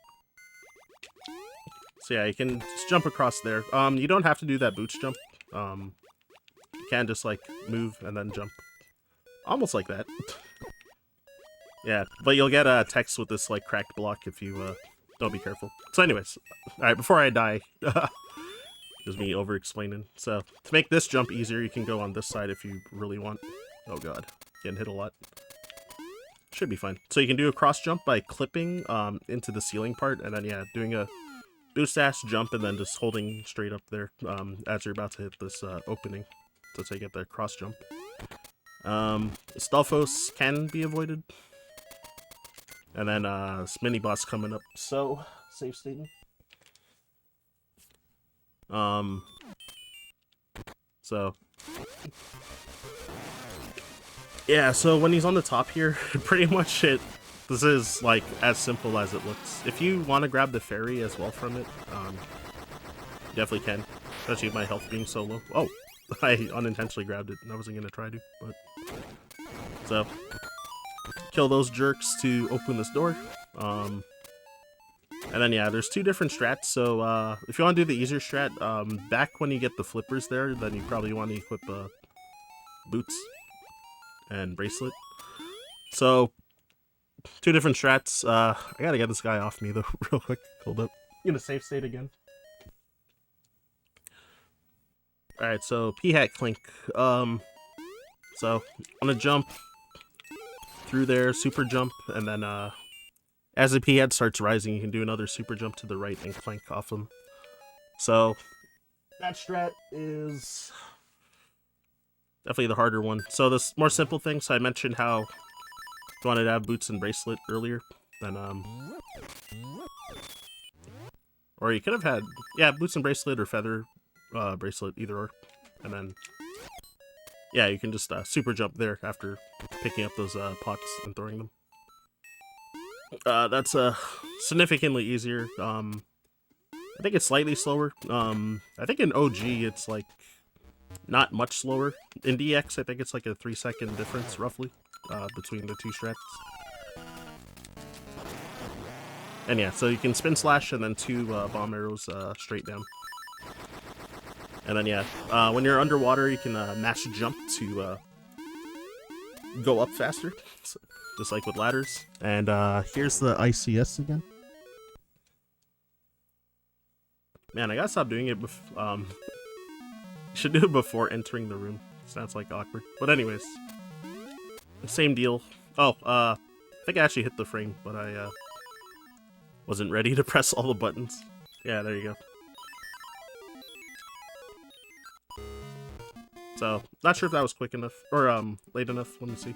Speaker 1: So yeah, you can just jump across there. You don't have to do that boots jump. You can just like move and then jump. Almost like that. Yeah, but you'll get a text with this like cracked block if you don't be careful. So anyways, alright, before I die, just me over explaining. So to make this jump easier, you can go on this side if you really want. Oh god, getting hit a lot. Should be fine. So you can do a cross jump by clipping into the ceiling part, and then yeah, doing a boost dash jump and then just holding straight up there as you're about to hit this opening. So you get the cross jump. Stalfos can be avoided. And then this mini boss coming up. So save statement. So yeah, so when he's on the top here, pretty much this is like as simple as it looks. If you want to grab the fairy as well from it, you definitely can. Especially with my health being so low. Oh, I unintentionally grabbed it. I wasn't gonna try to, but so kill those jerks to open this door. And then yeah, there's two different strats. So if you want to do the easier strat, back when you get the flippers there, then you probably want to equip boots and bracelet. So two different strats. I gotta get this guy off me though, real quick. Hold up. I'm gonna save state again. Alright, so P-Hat Clink. So I'm gonna jump through there, super jump, and then as the P-Hat starts rising, you can do another super jump to the right and clank off him. So that strat is definitely the harder one. So this more simple thing, so I mentioned how you wanted to have boots and bracelet earlier. Then or you could have had, yeah, boots and bracelet or feather bracelet, either or. And then yeah, you can just super jump there after picking up those pots and throwing them. That's significantly easier. I think it's slightly slower. I think in OG it's like not much slower. In DX, I think it's like a 3-second difference roughly between the two strats. And yeah, so you can spin slash and then 2 bomb arrows straight down. And then yeah, when you're underwater, you can mash jump to go up faster, so, just like with ladders. And here's the ICS again. Man, I gotta stop doing it. You should do it before entering the room. Sounds like awkward. But anyways, same deal. Oh, I think I actually hit the frame, but I wasn't ready to press all the buttons. Yeah, there you go. So, not sure if that was quick enough, or late enough, let me see.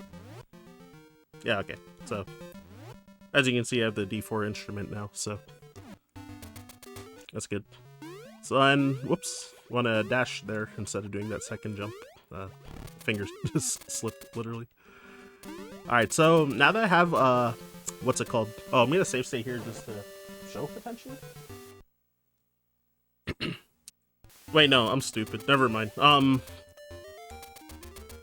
Speaker 1: Yeah, okay. So, as you can see, I have the D4 instrument now, so that's good. So then, whoops, want to dash there instead of doing that second jump. Fingers just slipped, literally. Alright, so now that I have, what's it called? Oh, I'm gonna save state here just to show, potentially? Wait, no, I'm stupid. Never mind.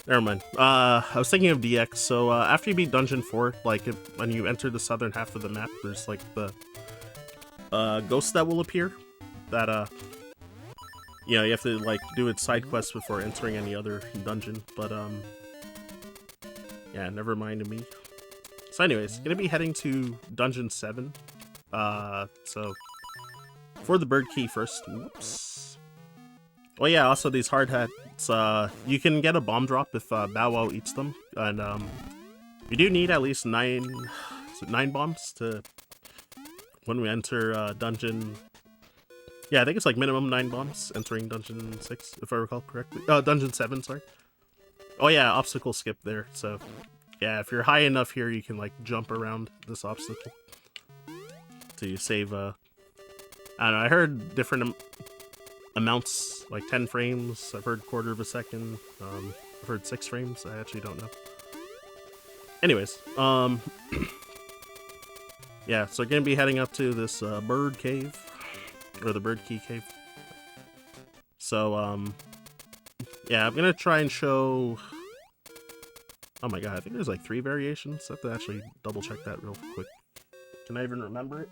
Speaker 1: Never mind. I was thinking of DX. So after you beat Dungeon 4, like when you enter the southern half of the map, there's like the ghost that will appear. That you know, you have to like do its side quests before entering any other dungeon. But yeah, never mind me. So anyways, gonna be heading to Dungeon 7. So for the bird key first. Whoops. Oh yeah, also these hard hats, you can get a bomb drop if Bowwow eats them, and you do need at least 9 bombs to when we enter dungeon. Yeah, I think it's like minimum 9 bombs entering dungeon 6, if I recall correctly. Dungeon 7, sorry. Oh yeah, obstacle skip there. So yeah, if you're high enough here, you can like jump around this obstacle to save. I don't know. I heard different amounts, like 10 frames. I've heard quarter of a second. I've heard 6 frames. I actually don't know. Anyways, yeah, so we're gonna be heading up to this bird cave, or the bird key cave. So yeah, I'm gonna try and show. Oh my god, I think there's like 3 variations. I have to actually double check that real quick. Can I even remember it?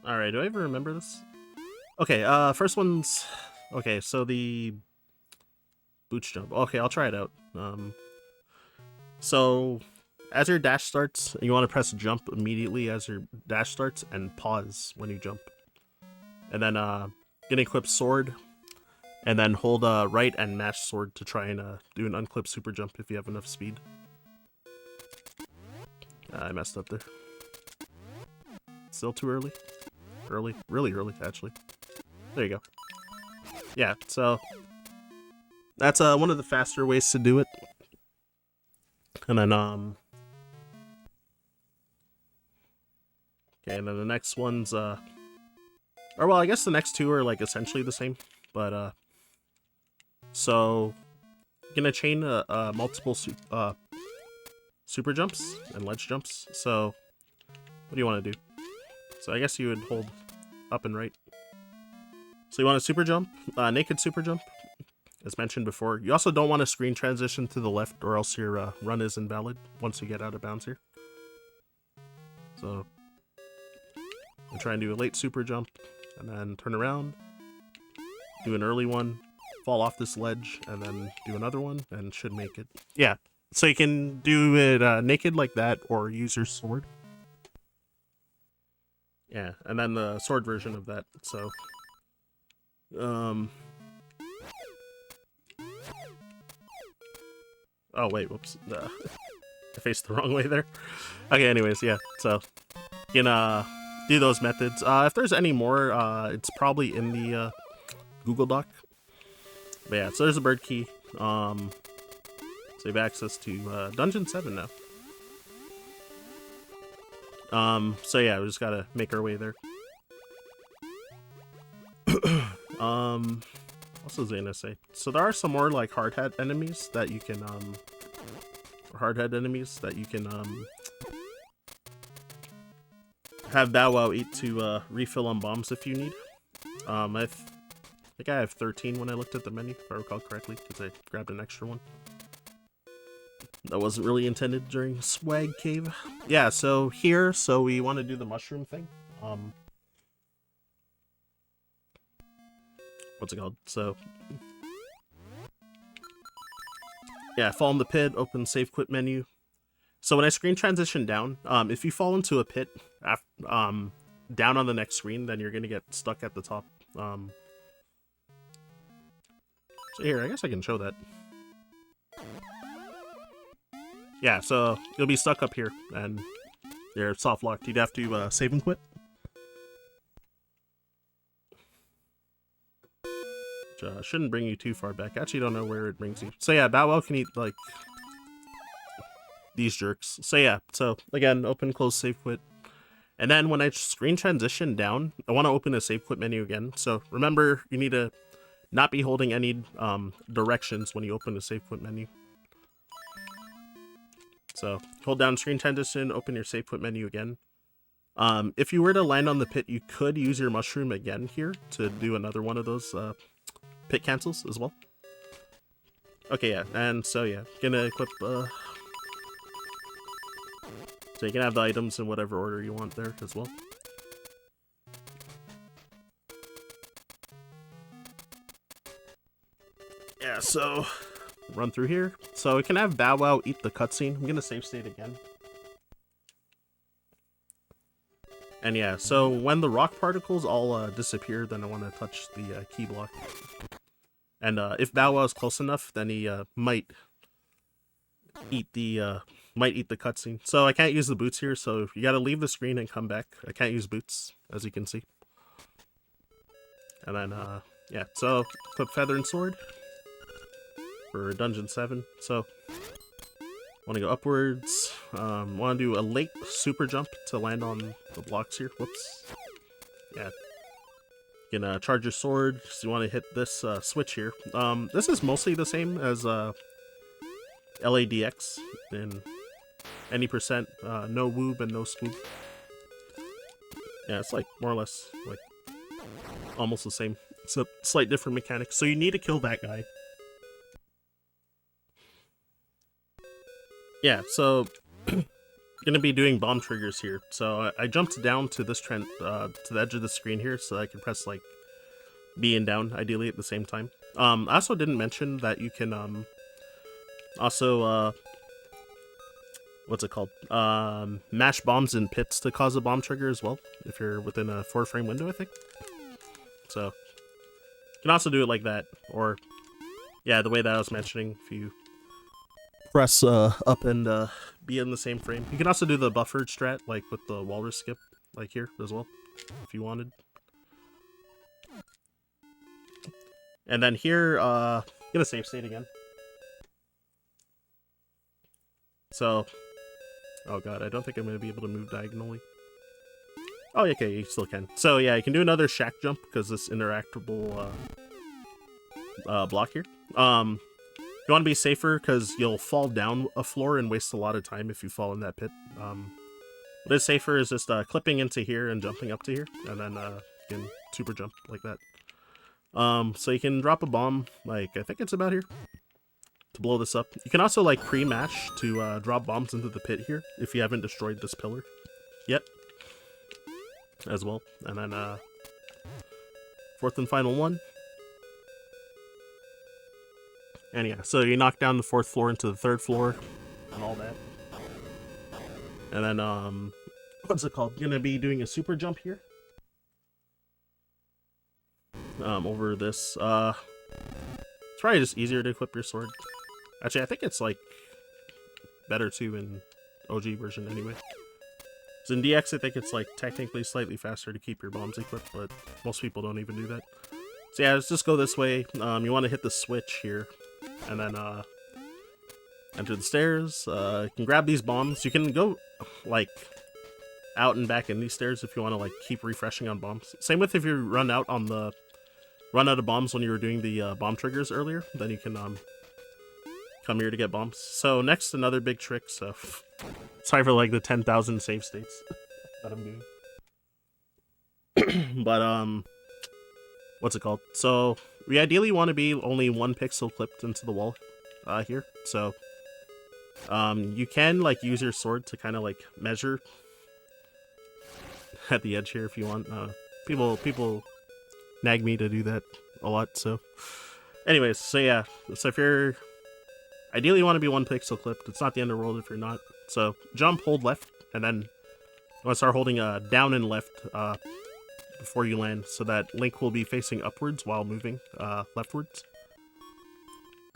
Speaker 1: Alright, do I even remember this? Okay, first one's... Okay, so the... Boots jump. Okay, I'll try it out. So, as your dash starts, you want to press jump immediately as your dash starts, and pause when you jump. And then, gonna equip sword, and then hold right and mash sword to try and do an unclip super jump if you have enough speed. I messed up there. Still too early? Early? Really early, actually. There you go. Yeah, so that's one of the faster ways to do it. And then okay, and then the next one's or well, I guess the next 2 are like essentially the same, but so you're gonna chain multiple super jumps and ledge jumps. So what do you want to do? So I guess you would hold up and right. So you want a super jump, naked super jump, as mentioned before. You also don't want to screen transition to the left, or else your run is invalid once you get out of bounds here. So I'll try and do a late super jump, and then turn around, do an early one, fall off this ledge, and then do another one, and should make it. Yeah, so you can do it naked like that, or use your sword. Yeah, and then the sword version of that, so... Oh, wait, whoops. I faced the wrong way there. Okay, anyways, yeah, so... You can, do those methods. If there's any more, it's probably in the, Google Doc. But yeah, so there's a bird key. So you have access to, Dungeon 7 now. So yeah, we just gotta make our way there. what was I gonna say? So there are some more like hardhead enemies that you can have Bowwow eat to refill on bombs if you need. I think I have 13 when I looked at the menu, if I recall correctly, because I grabbed an extra one. That wasn't really intended during Swag Cave. Yeah, so here, so we want to do the mushroom thing. What's it called? So, yeah, fall in the pit, open save quit menu. So when I screen transition down, if you fall into a pit down on the next screen, then you're gonna get stuck at the top. So here, I guess I can show that. Yeah, so you'll be stuck up here, and you're soft locked. You'd have to save and quit. Which shouldn't bring you too far back. I actually don't know where it brings you. So yeah, Bowwow can eat like these jerks. So yeah, so again, open, close, save, quit. And then when I screen transition down, I want to open a save quit menu again. So remember, you need to not be holding any directions when you open the save quit menu. So hold down screen transition, open your save quit menu again. If you were to land on the pit, you could use your mushroom again here to do another one of those pit cancels as well. Okay, yeah, and so yeah, gonna equip so you can have the items in whatever order you want there as well. Yeah, so run through here. So we can have Bowwow eat the cutscene. I'm gonna save state again. And yeah, so when the rock particles all disappear, then I want to touch the key block. And if Bowwow is close enough, then he might eat the cutscene. So I can't use the boots here, so you gotta leave the screen and come back. I can't use boots, as you can see. And then yeah, so equip Feather and Sword for Dungeon 7. So want to go upwards. Want to do a late super jump to land on the blocks here. Whoops. Yeah. You can charge your sword. So you want to hit this switch here. This is mostly the same as LADX in any percent. No woob and no swoop. Yeah, it's like more or less like almost the same. It's a slight different mechanics. So you need to kill that guy. Yeah, so gonna be doing bomb triggers here. So I jumped down to this to the edge of the screen here, so I can press like B and down ideally at the same time. I also didn't mention that you can also what's it called? Mash bombs in pits to cause a bomb trigger as well if you're within a 4-frame window, I think. So you can also do it like that, or yeah, the way that I was mentioning, if you press up and be in the same frame. You can also do the buffered strat, like with the Walrus skip, like here as well, if you wanted. And then here, gonna save state again. So, oh god, I don't think I'm gonna be able to move diagonally. Oh, okay, you still can. So yeah, you can do another shack jump because this interactable block here. You want to be safer because you'll fall down a floor and waste a lot of time if you fall in that pit. What is safer is just clipping into here and jumping up to here, and then you can super jump like that. So you can drop a bomb, like I think it's about here, to blow this up. You can also like pre-mash to drop bombs into the pit here if you haven't destroyed this pillar yet, as well. And then fourth and final one. And yeah, so you knock down the 4th floor into the 3rd floor and all that. And then, what's it called? Gonna be doing a super jump here. Over this. It's probably just easier to equip your sword. Actually, I think it's like better too in OG version anyway. So in DX, I think it's like technically slightly faster to keep your bombs equipped, but most people don't even do that. So yeah, let's just go this way. You want to hit the switch here. And then enter the stairs. You can grab these bombs. You can go like out and back in these stairs if you want to like keep refreshing on bombs. Same with if you run out on the run out of bombs when you were doing the bomb triggers earlier, then you can come here to get bombs. So next, another big trick. So sorry for like the 10,000 save states that I'm doing. But what's it called? So we ideally want to be only 1 pixel clipped into the wall here. So you can like use your sword to kind of like measure at the edge here if you want. People nag me to do that a lot. So anyways, so yeah, so if you're ideally you want to be 1 pixel clipped, it's not the end of the world if you're not. So jump, hold left, and then you want to start holding down and left before you land, so that Link will be facing upwards while moving leftwards.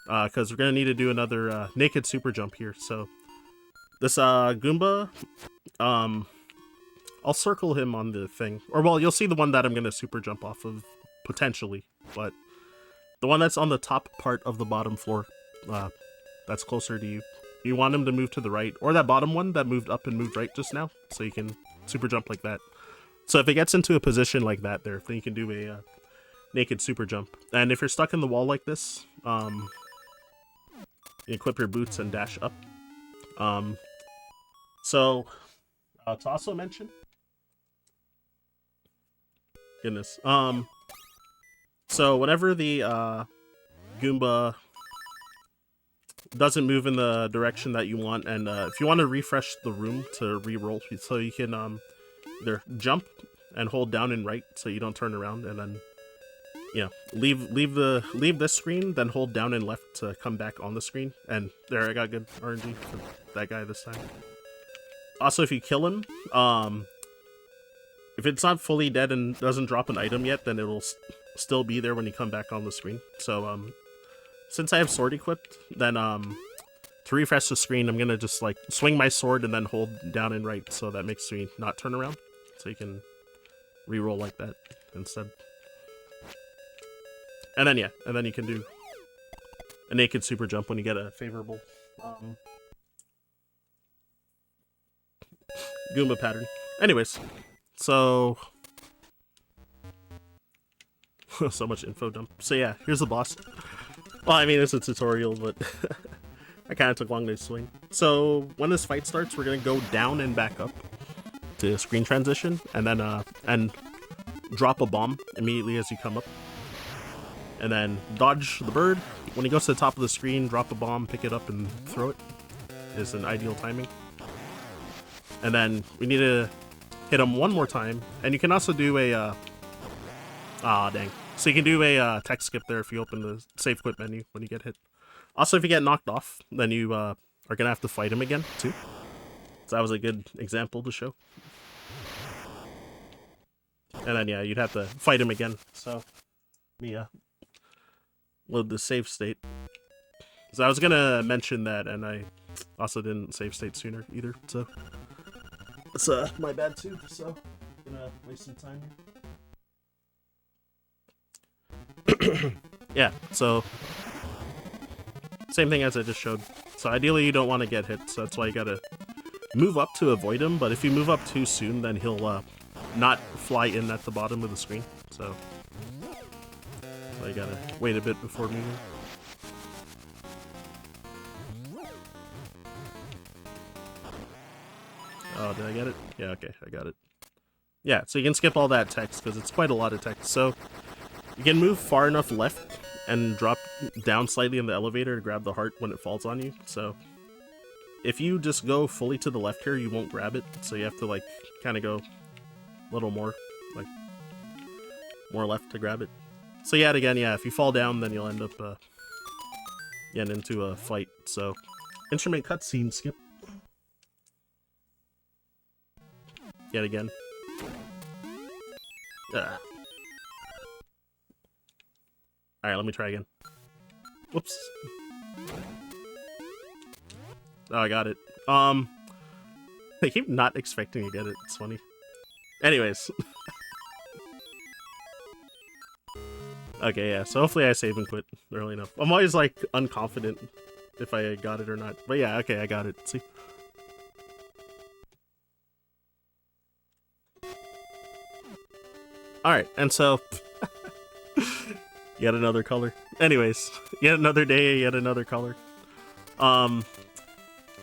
Speaker 1: Because we're gonna need to do another naked super jump here. So this Goomba, I'll circle him on the thing, or well, you'll see the one that I'm gonna super jump off of potentially, but the one that's on the top part of the bottom floor, that's closer to you. You want him to move to the right, or that bottom one that moved up and moved right just now, so you can super jump like that. So if it gets into a position like that there, then you can do a naked super jump. And if you're stuck in the wall like this, you equip your boots and dash up. So to also mention, goodness, so whenever the Goomba doesn't move in the direction that you want, and if you want to refresh the room to re-roll, so you can either jump and hold down and right so you don't turn around, and then leave this screen, then hold down and left to come back on the screen. And there, I got good RNG for that guy this time. Also, if you kill him, if it's not fully dead and doesn't drop an item yet, then it'll still be there when you come back on the screen. So since I have sword equipped, then to refresh the screen, I'm gonna just like swing my sword and then hold down and right, so that makes me not turn around, so you can re-roll like that instead. And then and then you can do a naked super jump when you get a favorable Goomba pattern. Anyways, so so much info dump. So yeah, here's the boss. Well, I mean, it's a tutorial, but I kind of took long to swing. So when this fight starts, we're gonna go down and back up to screen transition, and then and drop a bomb immediately as you come up, and then dodge the bird. When he goes to the top of the screen, drop a bomb, pick it up, and throw it. Is an ideal timing. And then we need to hit him one more time, and you can also do a dang. So you can do a text skip there if you open the save quit menu when you get hit. Also, if you get knocked off, then you are gonna have to fight him again too. So that was a good example to show. And then yeah, you'd have to fight him again. So let me load the save state. So I was gonna mention that, and I also didn't save state sooner either. So it's my bad too. So I'm gonna waste some time here. Yeah, so same thing as I just showed. So ideally you don't want to get hit, so that's why you gotta move up to avoid him, but if you move up too soon, then he'll not fly in at the bottom of the screen. So you gotta wait a bit before moving. Oh, did I get it? Yeah, okay, I got it. Yeah, so you can skip all that text because it's quite a lot of text. So you can move far enough left and drop down slightly in the elevator to grab the heart when it falls on you. So if you just go fully to the left here, you won't grab it. So you have to like kind of go a little more, like more left to grab it. So yet again, yeah, if you fall down, then you'll end up getting into a fight. So instrument cutscene skip. Yet again. Alright, let me try again. Whoops. Oh, I got it. I keep not expecting to get it. It's funny. Anyways. Okay, yeah, so hopefully I save and quit early enough. I'm always, like, unconfident if I got it or not. But yeah, okay, I got it. See? Alright, and so... Yet another color. Anyways, yet another day, yet another color.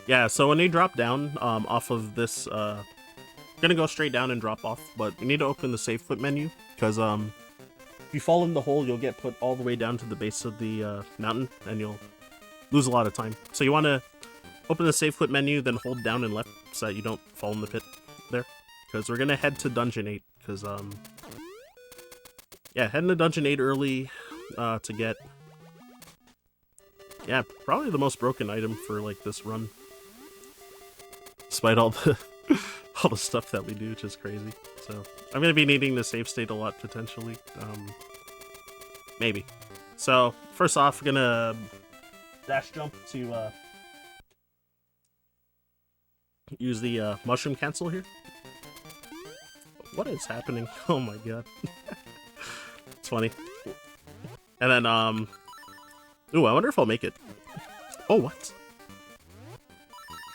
Speaker 1: Yeah, so when you drop down off of this, gonna go straight down and drop off, but you need to open the save foot menu, because if you fall in the hole, you'll get put all the way down to the base of the mountain, and you'll lose a lot of time. So you want to open the save foot menu, then hold down and left so that you don't fall in the pit there, because we're gonna head to Dungeon 8, because yeah, heading to Dungeon 8 early to get, yeah, probably the most broken item for like this run, despite all the all the stuff that we do, which is crazy. So I'm gonna be needing the save state a lot potentially, maybe. So first off, we're gonna dash jump to use the mushroom cancel here. What is happening? Oh my god. It's funny. And then ooh, I wonder if I'll make it. Oh, what?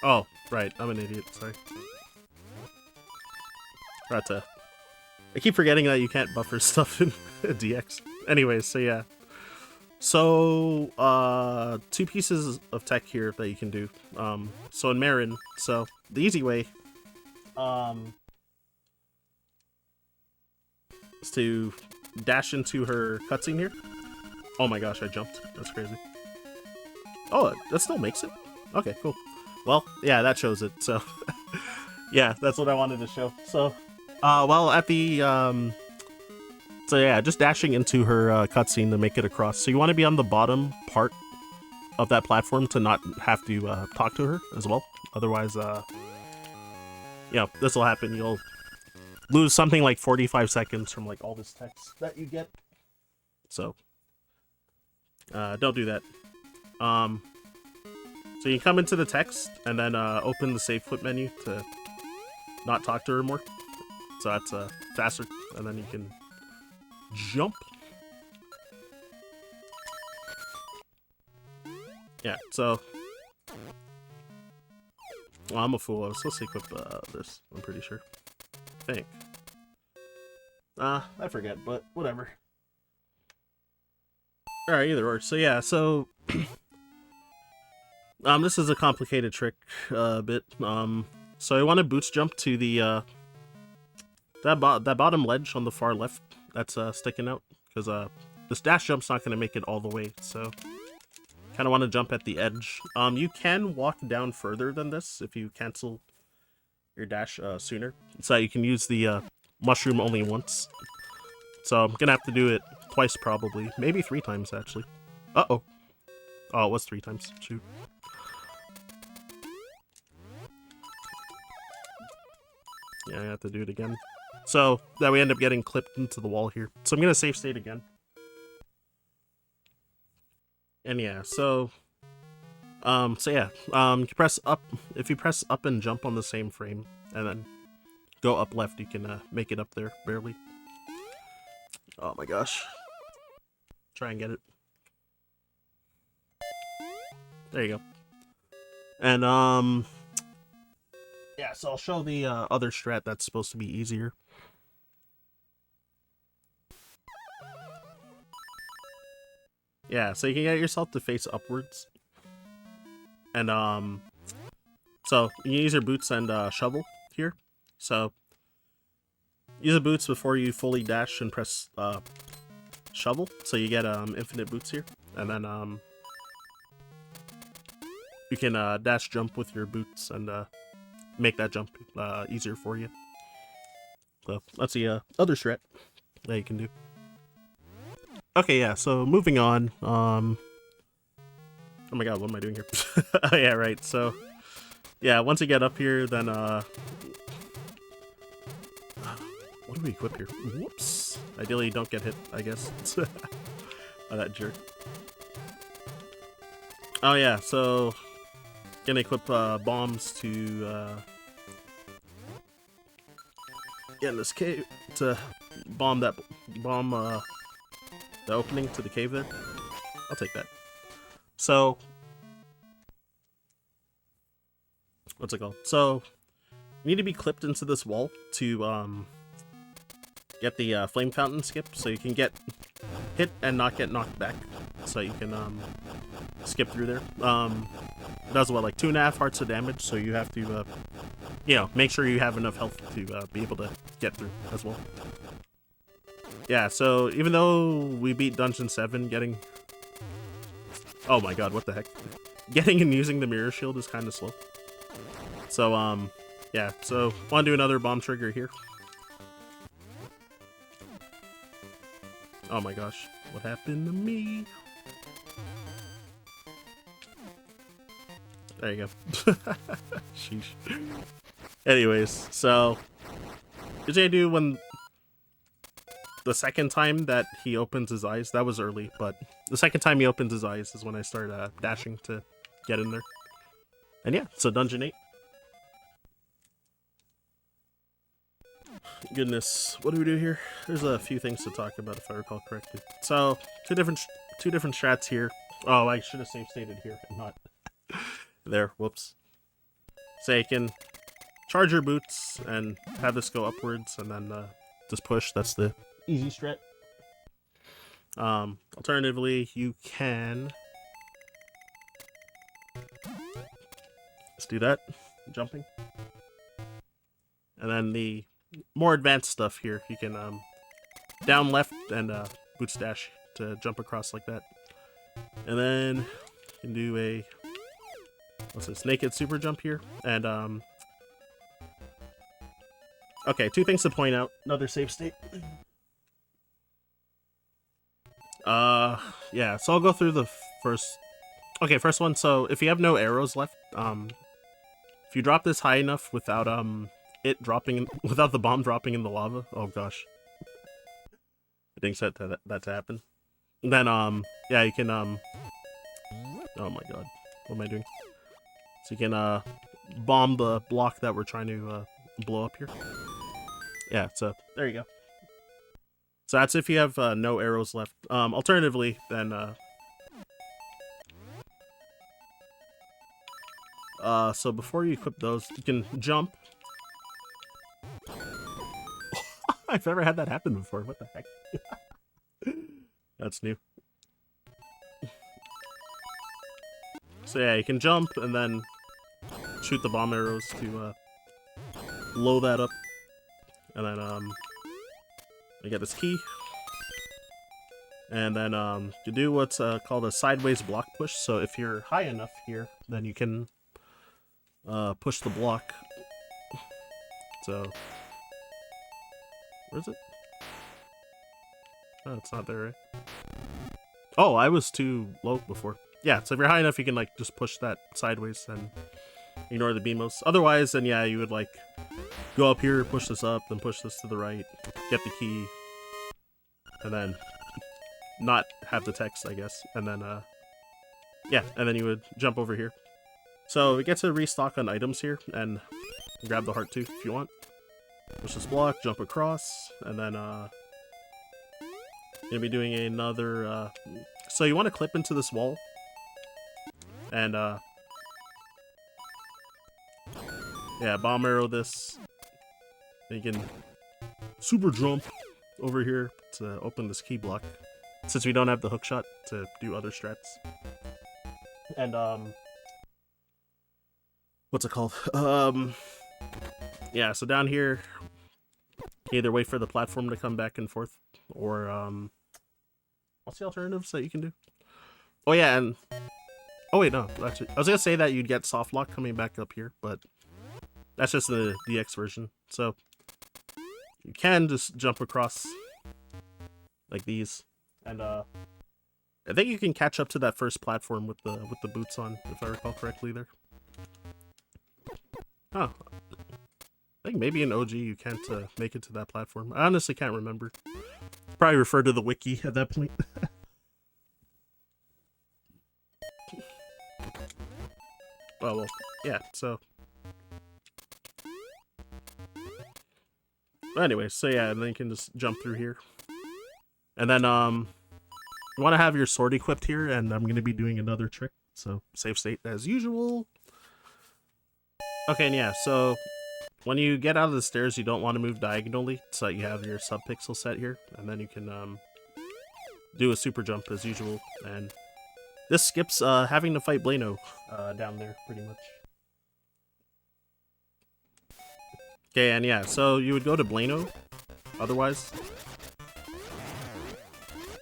Speaker 1: Oh, right, I'm an idiot, sorry. I keep forgetting that you can't buffer stuff in DX. Anyways, so yeah. So, 2 pieces of tech here that you can do. So in Marin, so the easy way, is to dash into her cutscene here. Oh my gosh, I jumped. That's crazy. Oh, that still makes it? Okay, cool. Well, yeah, that shows it, so... yeah, that's what I wanted to show. So, well, at the, so yeah, just dashing into her cutscene to make it across. So you want to be on the bottom part of that platform to not have to talk to her as well. Otherwise, you know, this will happen. You'll lose something like 45 seconds from like all this text that you get. So, don't do that. So you come into the text and then open the save foot menu to not talk to her more. So that's faster, and then you can jump. Yeah, so... Well, I'm a fool. I was supposed to equip this, I'm pretty sure. I think. I forget, but whatever. Alright, either or. So yeah, so... this is a complicated trick, a bit. So I want to boots jump to the, that bottom ledge on the far left that's sticking out, because this dash jump's not going to make it all the way, so kind of want to jump at the edge. You can walk down further than this if you cancel your dash sooner, so you can use the mushroom only once. So I'm going to have to do it twice probably, maybe 3 times actually. Uh-oh. Oh, it was 3 times, shoot. Yeah, I have to do it again. So, that we end up getting clipped into the wall here. So I'm gonna save state again. And yeah, so... you press up... If you press up and jump on the same frame, and then go up left, you can make it up there, barely. Oh my gosh. Try and get it. There you go. And, yeah, so I'll show the other strat that's supposed to be easier. Yeah, so you can get yourself to face upwards. And, so you can use your boots and shovel here. So, use the boots before you fully dash and press shovel. So you get infinite boots here. And then, you can dash jump with your boots and make that jump easier for you. So that's the other strat that you can do. Okay, yeah, so moving on. Oh my god, what am I doing here? Oh, yeah, right, so... Yeah, once you get up here, then, what do we equip here? Whoops. Ideally, don't get hit, I guess. By that jerk. Oh yeah, so... Gonna equip bombs to get in this cave to bomb the opening to the cave there. I'll take that. So what's it called? So you need to be clipped into this wall to get the flame fountain skip, so you can get hit and not get knocked back, so you can skip through there. It does what, like 2.5 hearts of damage, so you have to you know, make sure you have enough health to be able to get through as well. Yeah, so even though we beat Dungeon 7, getting... Oh my god, what the heck? Getting and using the mirror shield is kind of slow. So, yeah, so want to do another bomb trigger here. Oh my gosh, what happened to me? There you go. Sheesh. Anyways, so what I do when the second time that he opens his eyes, that was early, but the second time he opens his eyes is when I start dashing to get in there. And yeah, so Dungeon 8. Goodness, what do we do here? There's a few things to talk about if I recall correctly. So two different strats here. Oh, I should have save stated here and not there. Whoops. So you can charge your boots and have this go upwards, and then just push. That's the easy strat. Alternatively, you can just do that, jumping, and then the more advanced stuff here, you can down left and boots dash to jump across like that, and then you can do a what's this, naked super jump here, and okay, two things to point out. Another save state. Yeah, so I'll go through the first... Okay, first one, so if you have no arrows left, if you drop this high enough without, it dropping... without the bomb dropping in the lava... Oh, gosh. I didn't expect that to happen. Then, yeah, you can, oh my god. What am I doing? So you can, bomb the block that we're trying to, blow up here. Yeah, so, there you go. So that's if you have no arrows left. Alternatively, then so before you equip those, you can jump. I've never had that happen before. What the heck? That's new. So yeah, you can jump and then shoot the bomb arrows to blow that up, and then I get this key, and then you do what's called a sideways block push. So if you're high enough here, then you can push the block. So where is it? Oh, it's not there, right? Oh, I was too low before. Yeah, so if you're high enough, you can like just push that sideways and ignore the beamos. Otherwise, then yeah, you would like go up here, push this up, then push this to the right, get the key, and then not have the text, I guess. And then, yeah, and then you would jump over here. So we get to restock on items here, and grab the heart too if you want. Push this block, jump across, and then, gonna be doing another, so you want to clip into this wall, and, yeah, bomb arrow this. Then you can super jump over here to open this key block, since we don't have the hook shot to do other strats. And what's it called? Yeah, so down here, either wait for the platform to come back and forth, or what's the alternatives that you can do? Oh yeah, and oh wait, no, actually, I was gonna say that you'd get soft lock coming back up here, but that's just the DX version. So you can just jump across like these, and I think you can catch up to that first platform with the boots on, if I recall correctly there. Oh, I think maybe in OG you can't make it to that platform. I honestly can't remember. Probably refer to the wiki at that point. Oh well, yeah. So. Anyway, so yeah, and then you can just jump through here. And then, you want to have your sword equipped here, and I'm going to be doing another trick, so save state as usual. Okay, and yeah, so when you get out of the stairs, you don't want to move diagonally, so you have your sub-pixel set here, and then you can, do a super jump as usual, and this skips having to fight Blano down there pretty much. Okay, and yeah, so you would go to Blano otherwise.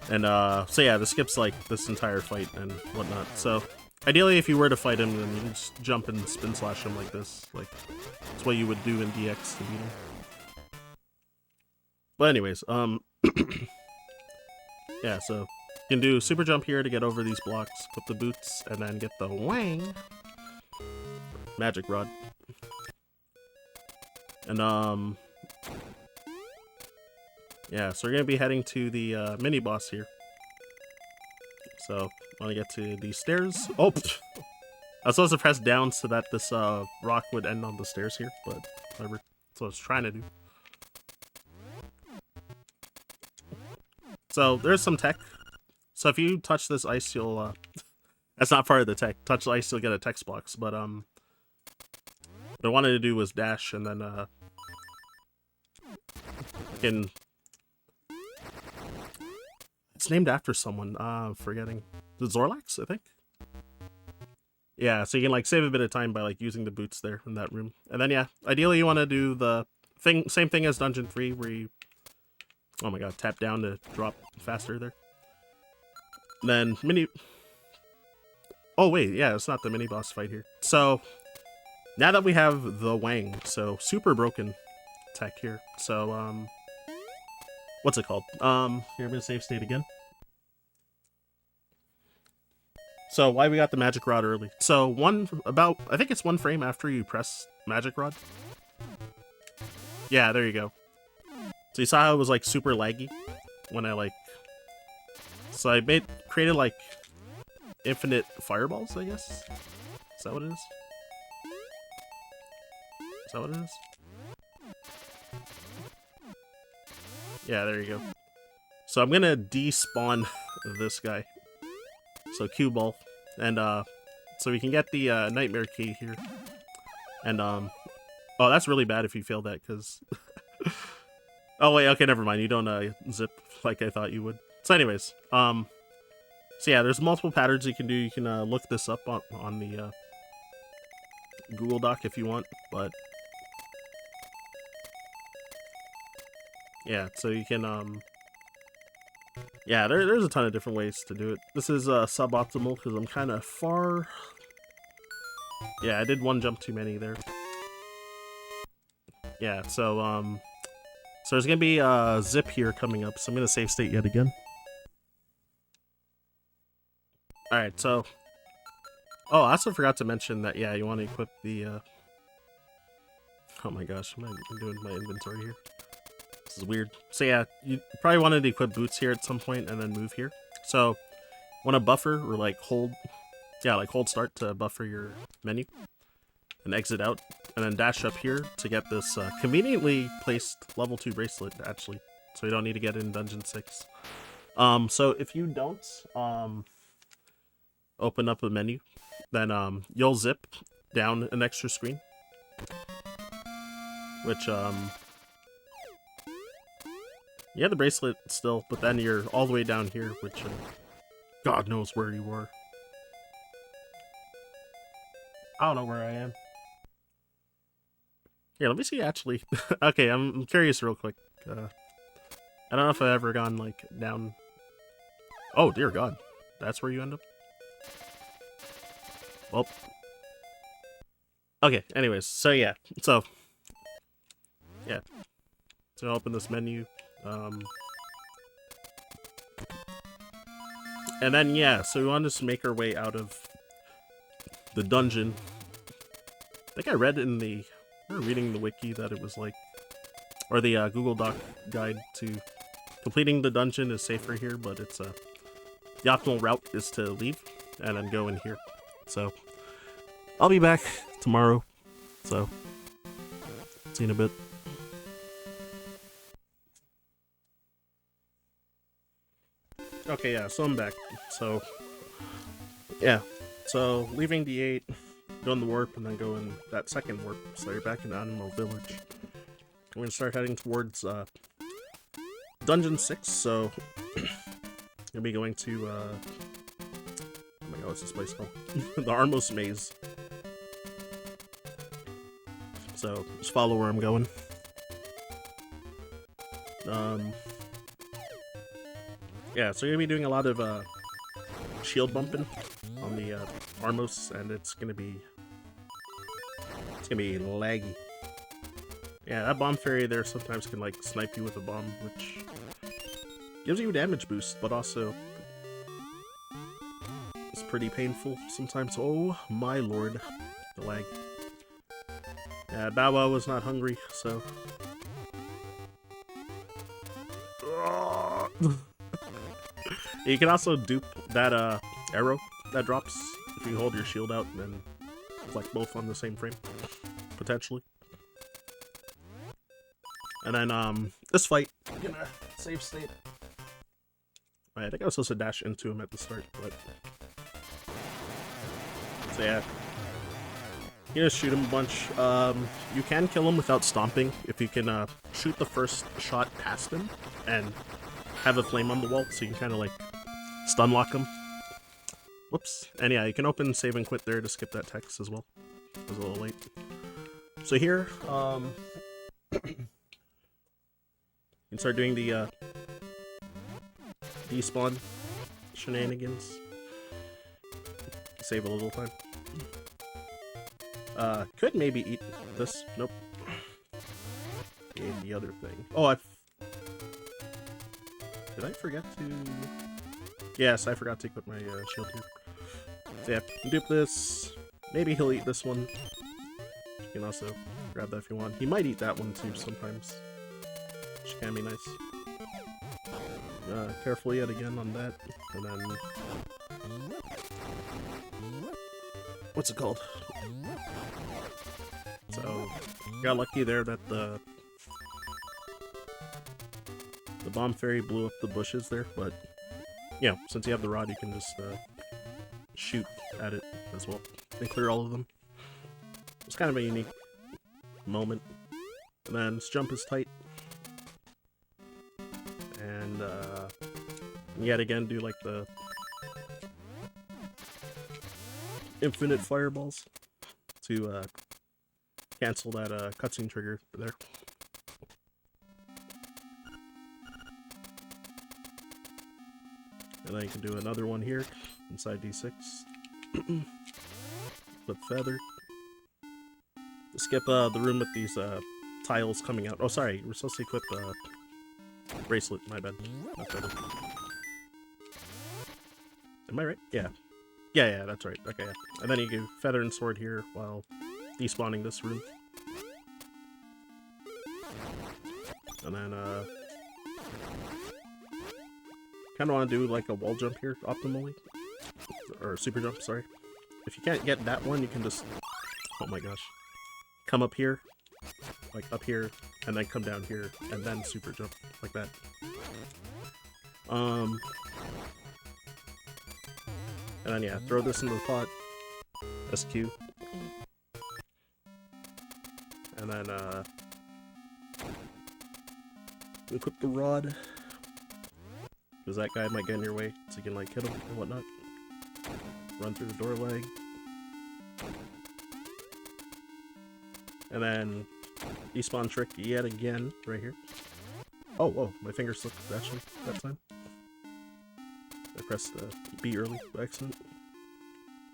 Speaker 1: And so yeah, this skips like this entire fight and whatnot. So ideally, if you were to fight him, then you can just jump and spin slash him like this. Like that's what you would do in DX to beat him. But anyways, yeah, so you can do super jump here to get over these blocks, put the boots, and then get the wang magic rod. And yeah, so we're gonna be heading to the mini boss here. So want to get to these stairs. Oh, I was supposed to press down so that this rock would end on the stairs here, but whatever. That's what I was trying to do. So there's some tech. So if you touch this ice, you'll that's not part of the tech. Touch the ice, you'll get a text box. But what I wanted to do was dash, and then I can. It's named after someone. I'm forgetting. The Zorlax, I think. Yeah, so you can like save a bit of time by like using the boots there in that room. And then yeah, ideally you want to do the same thing as Dungeon 3 where you, oh my god, tap down to drop faster there. And then oh wait, yeah, it's not the mini boss fight here. So now that we have the Wang, so super broken tech here. So what's it called? Here, I'm gonna save state again. So why we got the magic rod early? So I think it's 1 frame after you press magic rod. Yeah, there you go. So you saw how it was like super laggy when I like. So I created like infinite fireballs, I guess. Is that what it is? Is that what it is? Yeah, there you go. So I'm gonna despawn this guy. So cue ball, and so we can get the nightmare key here. And oh, that's really bad if you fail that, because oh wait, okay, never mind. You don't zip like I thought you would. So anyways, so yeah, there's multiple patterns you can do. You can look this up on the Google Doc if you want, but yeah, so you can yeah, there's a ton of different ways to do it. This is suboptimal because I'm kind of far. Yeah, I did 1 jump too many there. Yeah, so there's gonna be a zip here coming up, so I'm gonna save state yet again. All right, so oh, I also forgot to mention that yeah, you want to equip the. Oh my gosh, I'm doing my inventory here. This is weird. So yeah, you probably wanted to equip boots here at some point and then move here. So want to buffer or like hold, yeah, like hold start to buffer your menu and exit out, and then dash up here to get this conveniently placed level 2 bracelet actually. So you don't need to get in Dungeon 6. So if you don't open up a menu, then you'll zip down an extra screen, which you have the bracelet still, but then you're all the way down here, which God knows where you are. I don't know where I am. Here, let me see actually. Okay, I'm curious real quick. I don't know if I've ever gone like down. Oh dear God, that's where you end up? Well. Okay, anyways, so yeah. So open this menu. And then yeah, so we want to just make our way out of the dungeon. I think I read in reading the wiki that it was like, or the Google Doc guide to completing the dungeon is safer here, but it's the optimal route is to leave and then go in here. So I'll be back tomorrow. So see you in a bit. Okay, yeah, so I'm back. So, yeah. So, leaving D8, go in the warp, and then go in that second warp. So you're back in Animal Village. We're going to start heading towards Dungeon 6, so Gonna be going to, oh my god, what's this place called? The Armos Maze. So, just follow where I'm going. Yeah, so you're gonna be doing a lot of, shield bumping on the, Armos, and it's gonna be laggy. Yeah, that bomb fairy there sometimes can, like, snipe you with a bomb, which gives you a damage boost, but also it's pretty painful sometimes. Oh my lord, the lag. Yeah, Bowwow was not hungry, so... You can also dupe that arrow that drops if you hold your shield out, and then it's like both on the same frame, potentially. And then this fight, I'm gonna save state. I think I was supposed to dash into him at the start, but so yeah, you just shoot him a bunch. You can kill him without stomping if you can shoot the first shot past him and have a flame on the wall, so you can kind of like stun lock him. Whoops. And yeah, you can open save and quit there to skip that text as well. It was a little late. So here, you can start doing the despawn shenanigans. Save a little time. Could maybe eat this. Nope. And the other thing. Oh, did I forget to... Yes, I forgot to equip my shield here. So yeah, dupe this. Maybe he'll eat this one. You can also grab that if you want. He might eat that one too sometimes, which can be nice. Careful yet again on that. And then... what's it called? So, got lucky there that the bomb fairy blew up the bushes there, but yeah, since you have the rod, you can just shoot at it as well and clear all of them. It's kind of a unique moment. And then this jump is tight, and yet again do like the infinite fireballs to cancel that cutscene trigger there. And then you can do another one here inside D6. Flip feather. Skip the room with these tiles coming out. Oh, sorry, we're supposed to equip bracelet. My bad. Not feather. Am I right? Yeah. Yeah, that's right. Okay, yeah. And then you do feather and sword here while despawning this room. And then kind of want to do like a wall jump here optimally, or super jump, sorry. If you can't get that one, you can just, oh my gosh, come up here, like up here, and then come down here, and then super jump, like that. And then yeah, throw this into the pot, SQ, and then equip the rod. Because that guy might get in your way, so you can like hit him and whatnot. Run through the door leg. And then despawn trick yet again, right here. Oh, whoa, my finger slipped actually that time. I pressed B early by accident.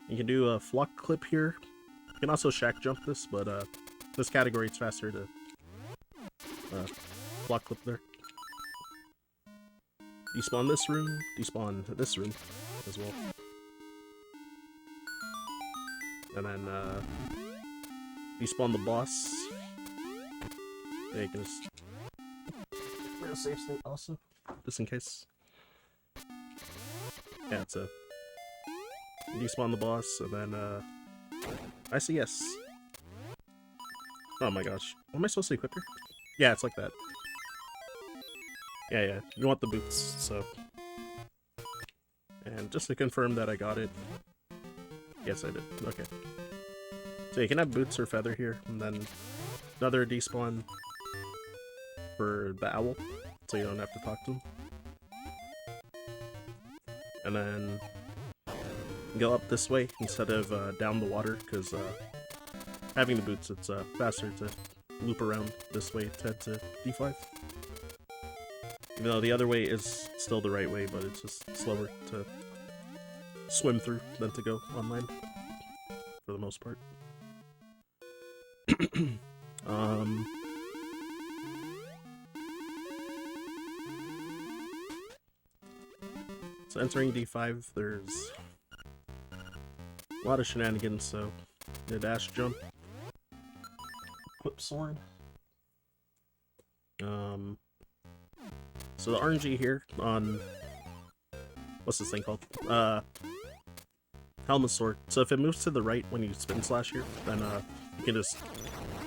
Speaker 1: You can do a flock clip here. You can also shack jump this, but this category it's faster to flock clip there. Despawn this room, despawn this room as well. And then despawn the boss. Yeah, you can just... we're gonna save state also, just in case. Yeah, it's a... despawn the boss, and then I see yes. Oh my gosh. What am I supposed to equip here? Yeah, it's like that. Yeah, you want the boots, so... And just to confirm that I got it... Yes, I did. Okay. So you can have boots or feather here, and then another despawn for the owl, so you don't have to talk to him. and then go up this way instead of down the water, because having the boots, it's faster to loop around this way to head to D5. Even though the other way is still the right way, but it's just slower to swim through than to go on land, for the most part. So entering D5, there's a lot of shenanigans, so the dash jump, equip sword. So the RNG here on, what's this thing called? Helm's sword. So if it moves to the right when you spin slash here, then you can just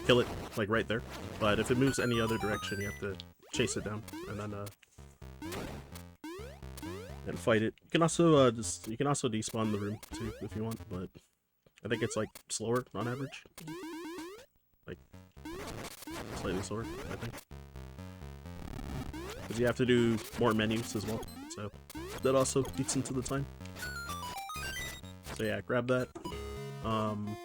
Speaker 1: kill it like right there. But if it moves any other direction, you have to chase it down and then and fight it. You can also despawn the room too if you want, but I think it's like slower on average. Like slightly slower, I think. Because you have to do more menus as well, so that also eats into the time. So yeah, grab that. And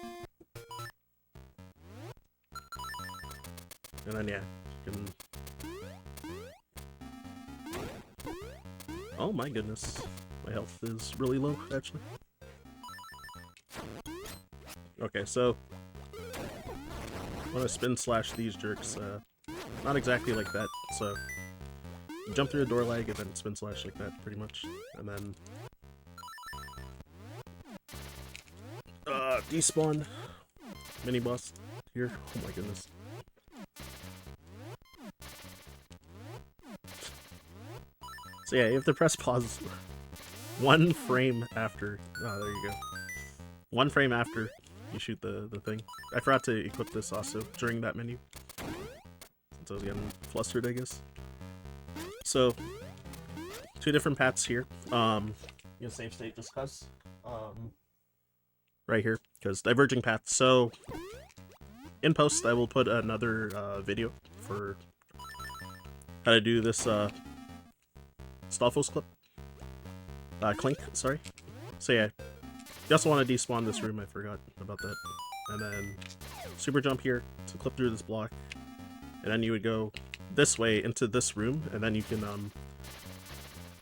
Speaker 1: then yeah, you can... Oh my goodness, my health is really low actually. Okay, so I want to spin slash these jerks. Not exactly like that, so jump through a door lag and then spin slash like that, pretty much. And then despawn mini boss here. Oh my goodness. So yeah, you have to press pause 1 frame after. Oh, there you go. 1 frame after you shoot the thing. I forgot to equip this also during that menu, since I was getting flustered, I guess. So 2 different paths here. You save state just cause. Right here, because diverging paths. So in post, I will put another video for how to do this Stalfos clip. Clink, sorry. So yeah, you also want to despawn this room, I forgot about that. And then super jump here to clip through this block. And then you would go this way into this room, and then you can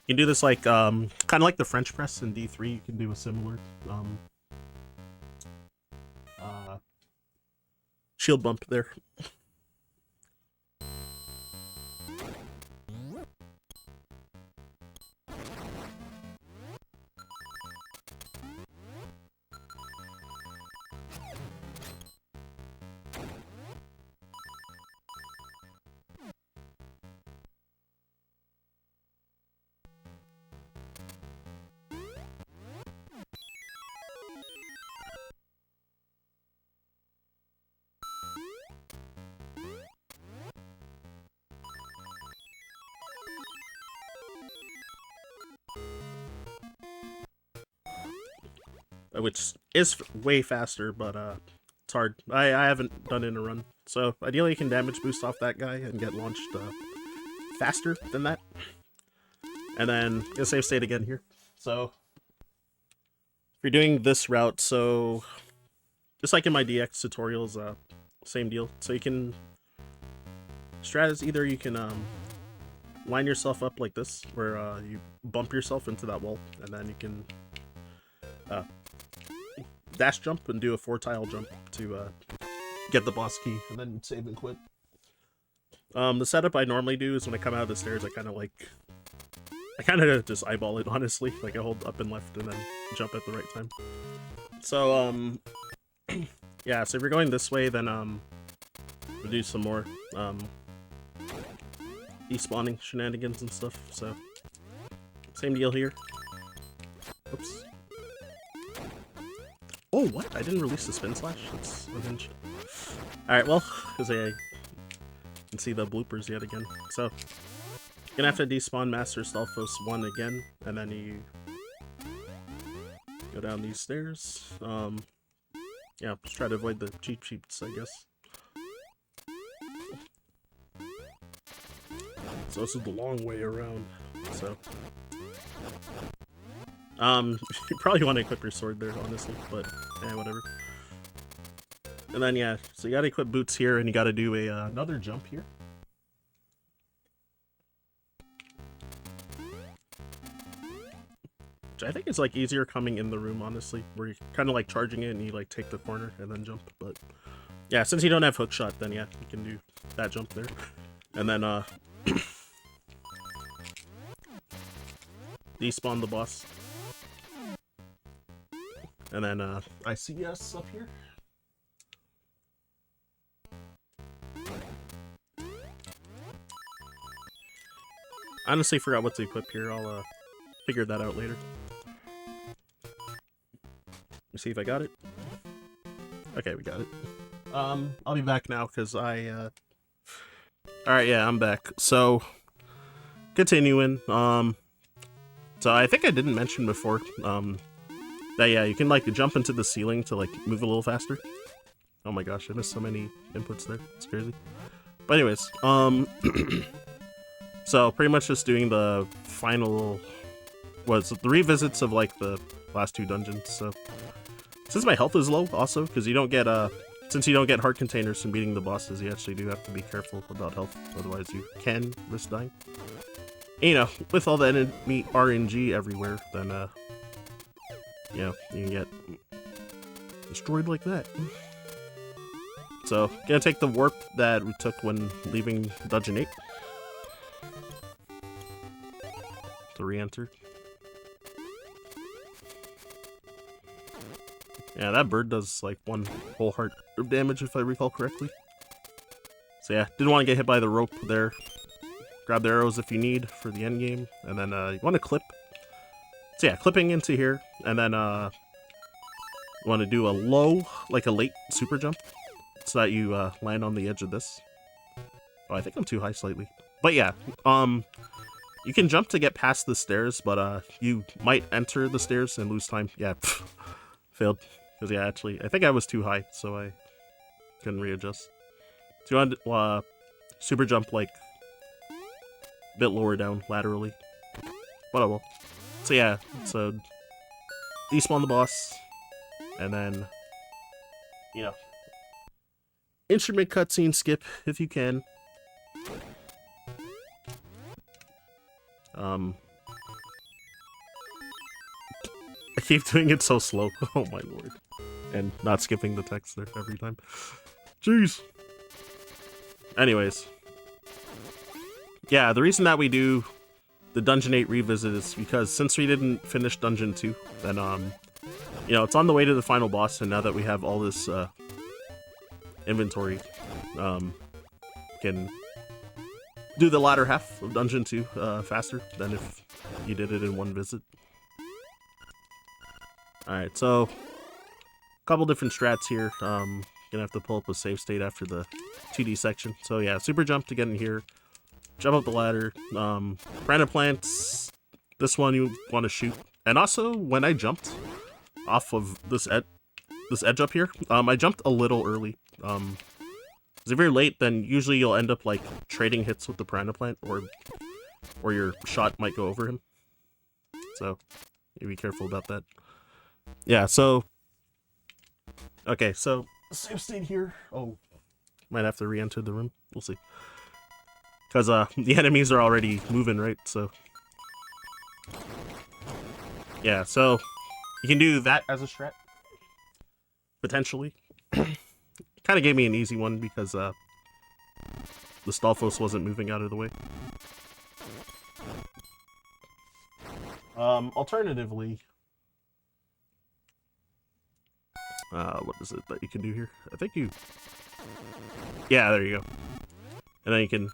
Speaker 1: do this like kind of like the French press in D3. You can do a similar shield bump there. Which is way faster, but it's hard. I haven't done it in a run. So ideally you can damage boost off that guy and get launched faster than that. And then get a save state again here. So if you're doing this route, so just like in my DX tutorials, same deal. So you can strat is either you can line yourself up like this, where you bump yourself into that wall, and then you can dash jump and do a 4-tile jump to get the boss key, and then save and quit. The setup I normally do is when I come out of the stairs, I kind of just eyeball it, honestly. Like I hold up and left and then jump at the right time. So yeah, so if you're going this way, then we'll do some more despawning shenanigans and stuff. So same deal here. Oops. Oh, what? I didn't release the spin slash? That's unhinged. Alright, well, because I can see the bloopers yet again. So, you're gonna have to despawn Master Stalfos 1 again, and then you go down these stairs. Yeah, just try to avoid the cheap sheets, I guess. So this is the long way around, so... You probably want to equip your sword there, honestly, but whatever. And then yeah, so you gotta equip boots here, and you gotta do a another jump here. Which I think is like easier coming in the room, honestly, where you're kind of like charging it and you like take the corner and then jump. But yeah, since you don't have hook shot, then yeah, you can do that jump there. And then despawn the boss. And then I see yes up here. I honestly forgot what to equip here. I'll figure that out later. Let me see if I got it. Okay, we got it. I'll be back now because Alright, yeah, I'm back. So continuing, so I think I didn't mention before, that yeah, you can like jump into the ceiling to like move a little faster. Oh my gosh, I missed so many inputs there. It's crazy. But anyways, so pretty much just doing the final, the revisits of like the last 2 dungeons. So since my health is low, also because you don't get since you don't get heart containers from beating the bosses, you actually do have to be careful about health. Otherwise, you can risk dying. And, you know, with all the enemy RNG everywhere, then you know, you can get destroyed like that. So, gonna take the warp that we took when leaving Dungeon 8 to re-enter. Yeah, that bird does like 1 whole heart of damage if I recall correctly. So yeah, didn't want to get hit by the rope there. Grab the arrows if you need for the end game, and then you want to clip. So yeah, clipping into here, and then you want to do a low, like a late super jump, so that you land on the edge of this. Oh, I think I'm too high slightly. But yeah, you can jump to get past the stairs, but you might enter the stairs and lose time. Yeah, failed. Because yeah, actually, I think I was too high, so I couldn't readjust. So you want to super jump like a bit lower down laterally. But oh well. So yeah, so despawn the boss, and then, you know, instrument cutscene skip if you can. I keep doing it so slow. Oh my lord. And not skipping the text there every time. Jeez. Anyways. Yeah, the reason that we do the Dungeon 8 revisit is because since we didn't finish Dungeon 2, then, you know, it's on the way to the final boss, and now that we have all this, inventory, can do the latter half of Dungeon 2, faster than if you did it in one visit. Alright, so couple different strats here. Gonna have to pull up a save state after the 2D section. So yeah, super jump to get in here, jump up the ladder, piranha plants, this one you want to shoot. And also, when I jumped off of this edge up here, I jumped a little early. Because if you're late, then usually you'll end up like trading hits with the piranha plant, or your shot might go over him. So you be careful about that. Yeah, so okay, so save state here. Oh, might have to re-enter the room. We'll see. Because the enemies are already moving, right? So yeah, so you can do that as a strat. Potentially. Kind of gave me an easy one because the Stalfos wasn't moving out of the way. Alternatively, what is it that you can do here? I think you... Yeah, there you go. And then you can...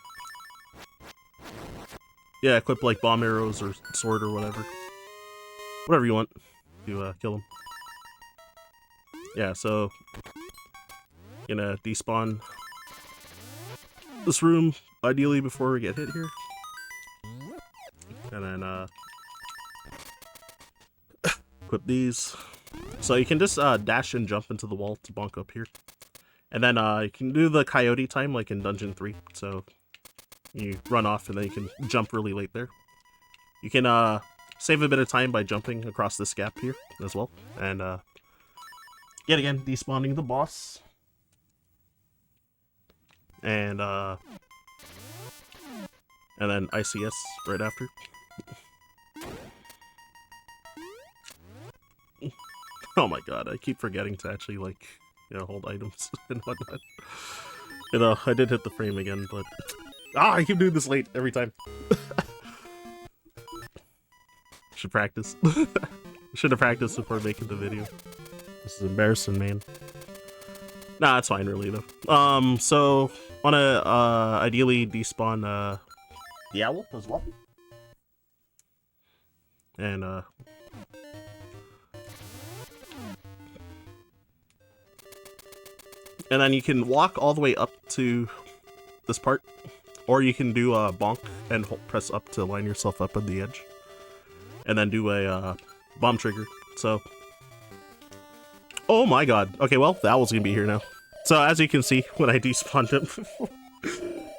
Speaker 1: Yeah, equip like bomb arrows or sword or whatever. Whatever you want to kill them. Yeah, so... Gonna despawn this room, ideally before we get hit here. And then, equip these. So you can just dash and jump into the wall to bonk up here. And then you can do the coyote time like in Dungeon 3. So you run off and then you can jump really late there. You can save a bit of time by jumping across this gap here as well. And yet again, despawning the boss. And then ICS right after. Oh my god, I keep forgetting to actually, like, you know, hold items and whatnot. You know, I did hit the frame again, but... Ah, I keep doing this late every time. Should practice. Should have practiced before making the video. This is embarrassing, man. Nah, it's fine, really, though. So, wanna, ideally despawn, the owl as well. And, and then you can walk all the way up to this part, or you can do a bonk and press up to line yourself up on the edge, and then do a bomb trigger. So, oh my god. Okay, well, the owl's gonna be here now. So as you can see, when I despawned him,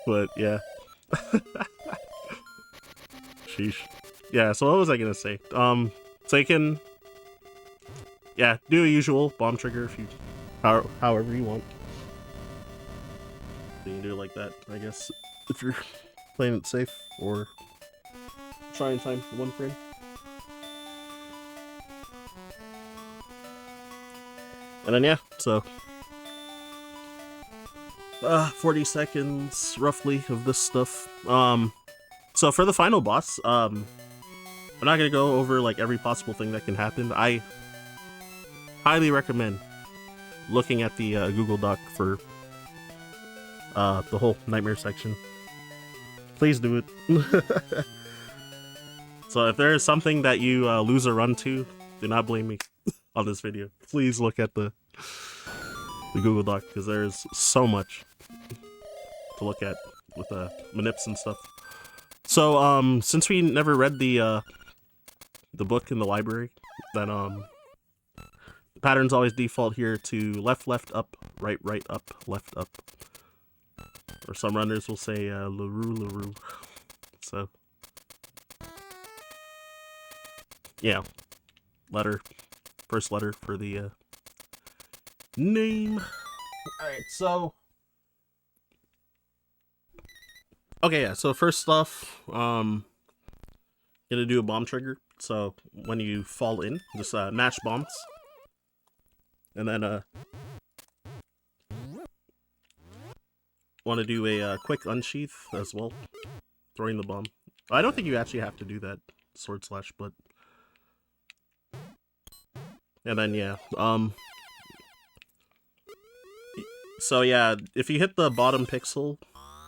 Speaker 1: but yeah. Sheesh. Yeah. So what was I gonna say? So you can, yeah, do a usual bomb trigger if you, however you want. You can do it like that, I guess, if you're playing it safe, or try and time for one frame. And then yeah, so 40 seconds roughly of this stuff. So for the final boss, I'm not gonna go over like every possible thing that can happen. I highly recommend looking at the Google Doc for the whole nightmare section. Please do it. So if there is something that you lose a run to, do not blame me on this video. Please look at the Google Doc, because there's so much to look at with manips and stuff. So since we never read the book in the library, then the patterns always default here to left, left, up, right, right, up, left, up. Or some runners will say LaRue, LaRue. So yeah, letter, first letter for the name. Alright, so okay, yeah, so first off, gonna do a bomb trigger. So when you fall in, just mash bombs. And then want to do a quick unsheath as well, throwing the bomb. I don't think you actually have to do that, sword slash, but... And then yeah, so yeah, if you hit the bottom pixel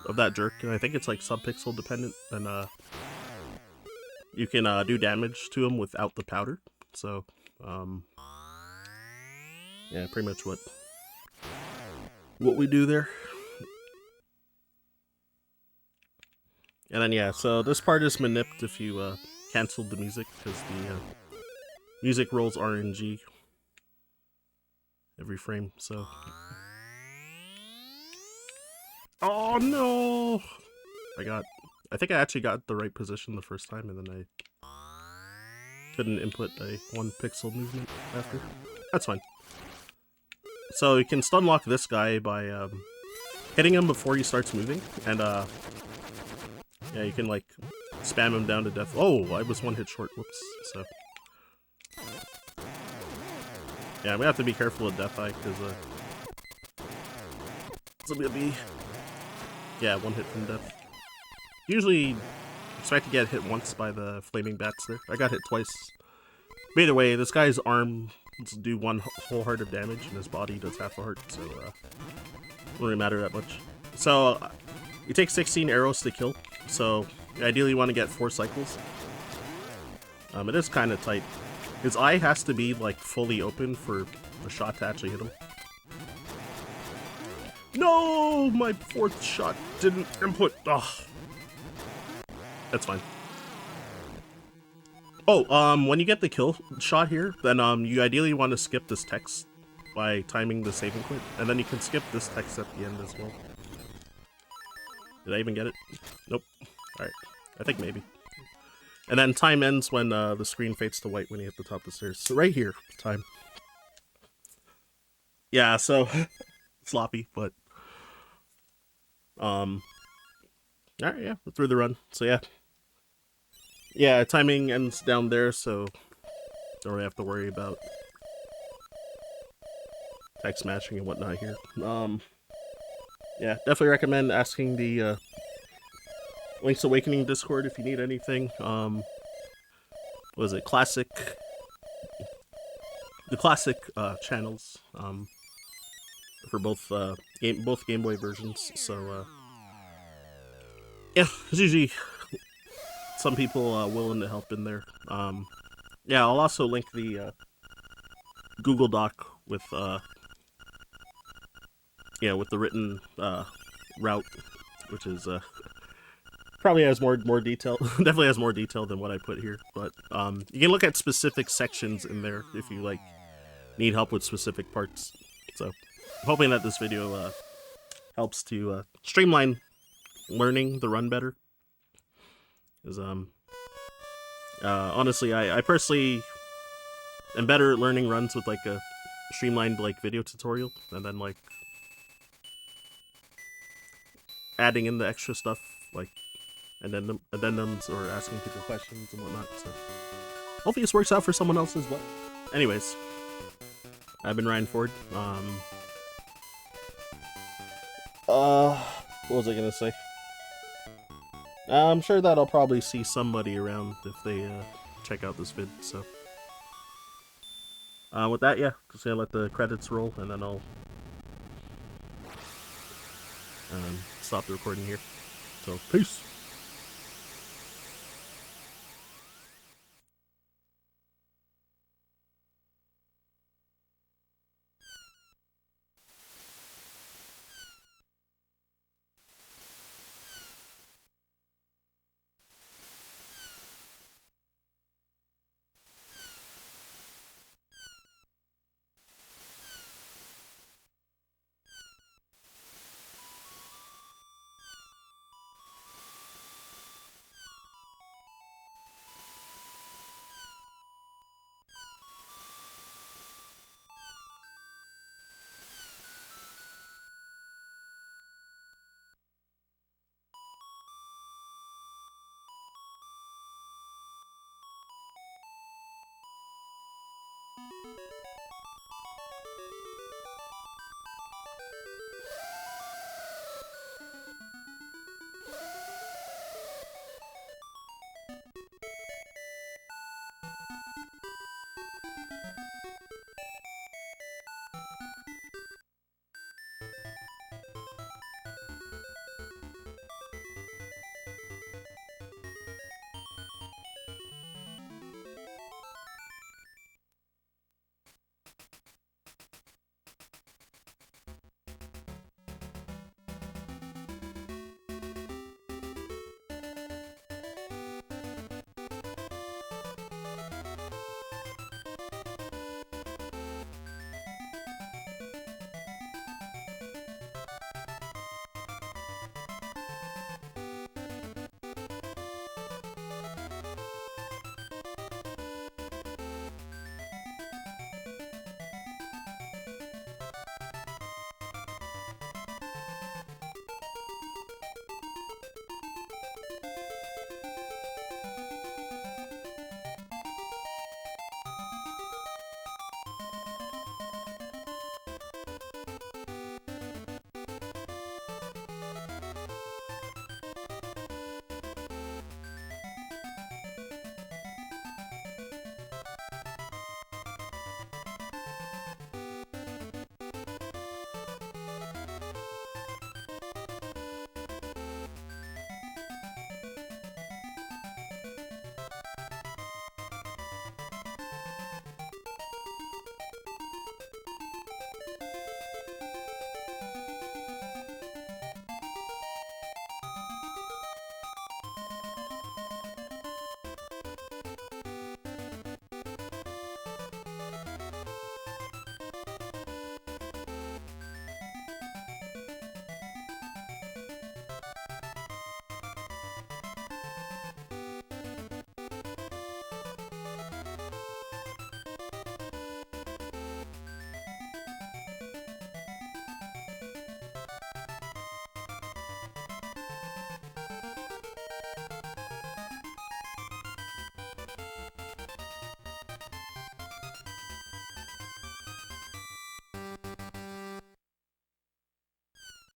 Speaker 1: of that jerk, and I think it's like sub-pixel dependent, then you can do damage to him without the powder. So yeah, pretty much what we do there. And then yeah, so this part is manipped if you canceled the music, because the music rolls RNG every frame, so... Oh no! I think I actually got the right position the first time, and then I couldn't input a 1 pixel movement after. That's fine. So you can stun lock this guy by hitting him before he starts moving, and yeah, you can like spam him down to death. Oh, I was 1 hit short, whoops, so... Yeah, I'm gonna have to be careful with Death Eye, because it's gonna be... Yeah, 1 hit from death. Usually, expect to get hit once by the flaming bats there. I got hit twice. But either way, this guy's arms do 1 whole heart of damage, and his body does half a heart, so it doesn't really matter that much. So, you take 16 arrows to kill, so ideally you want to get 4 cycles. It is kind of tight. His eye has to be, like, fully open for the shot to actually hit him. No! My 4th shot didn't input. Ugh. That's fine. Oh, when you get the kill shot here, then you ideally want to skip this text by timing the save and quit, and then you can skip this text at the end as well. Did I even get it? Nope. Alright. I think maybe. And then time ends when the screen fades to white when you hit the top of the stairs. So right here, time. Yeah, so sloppy, but alright, yeah, through the run. So yeah. Yeah, timing ends down there, so don't really have to worry about text matching and whatnot here. Yeah, definitely recommend asking the Link's Awakening Discord if you need anything. What was it? The classic channels for both Game Boy versions. So yeah, there's usually some people willing to help in there. Yeah, I'll also link the Google Doc with yeah, with the written route, which is probably has more detail. Definitely has more detail than what I put here. But you can look at specific sections in there if you like need help with specific parts. So I'm hoping that this video helps to streamline learning the run better. Because honestly, I personally am better at learning runs with like a streamlined like video tutorial, and then like adding in the extra stuff like addendums or asking people questions and whatnot. So hopefully this works out for someone else as well. Anyways, I've been Ryan Ford. What was I gonna say? I'm sure that I'll probably see somebody around if they check out this vid. So with that, yeah, just gonna let the credits roll, and then I'll stop the recording here. So peace.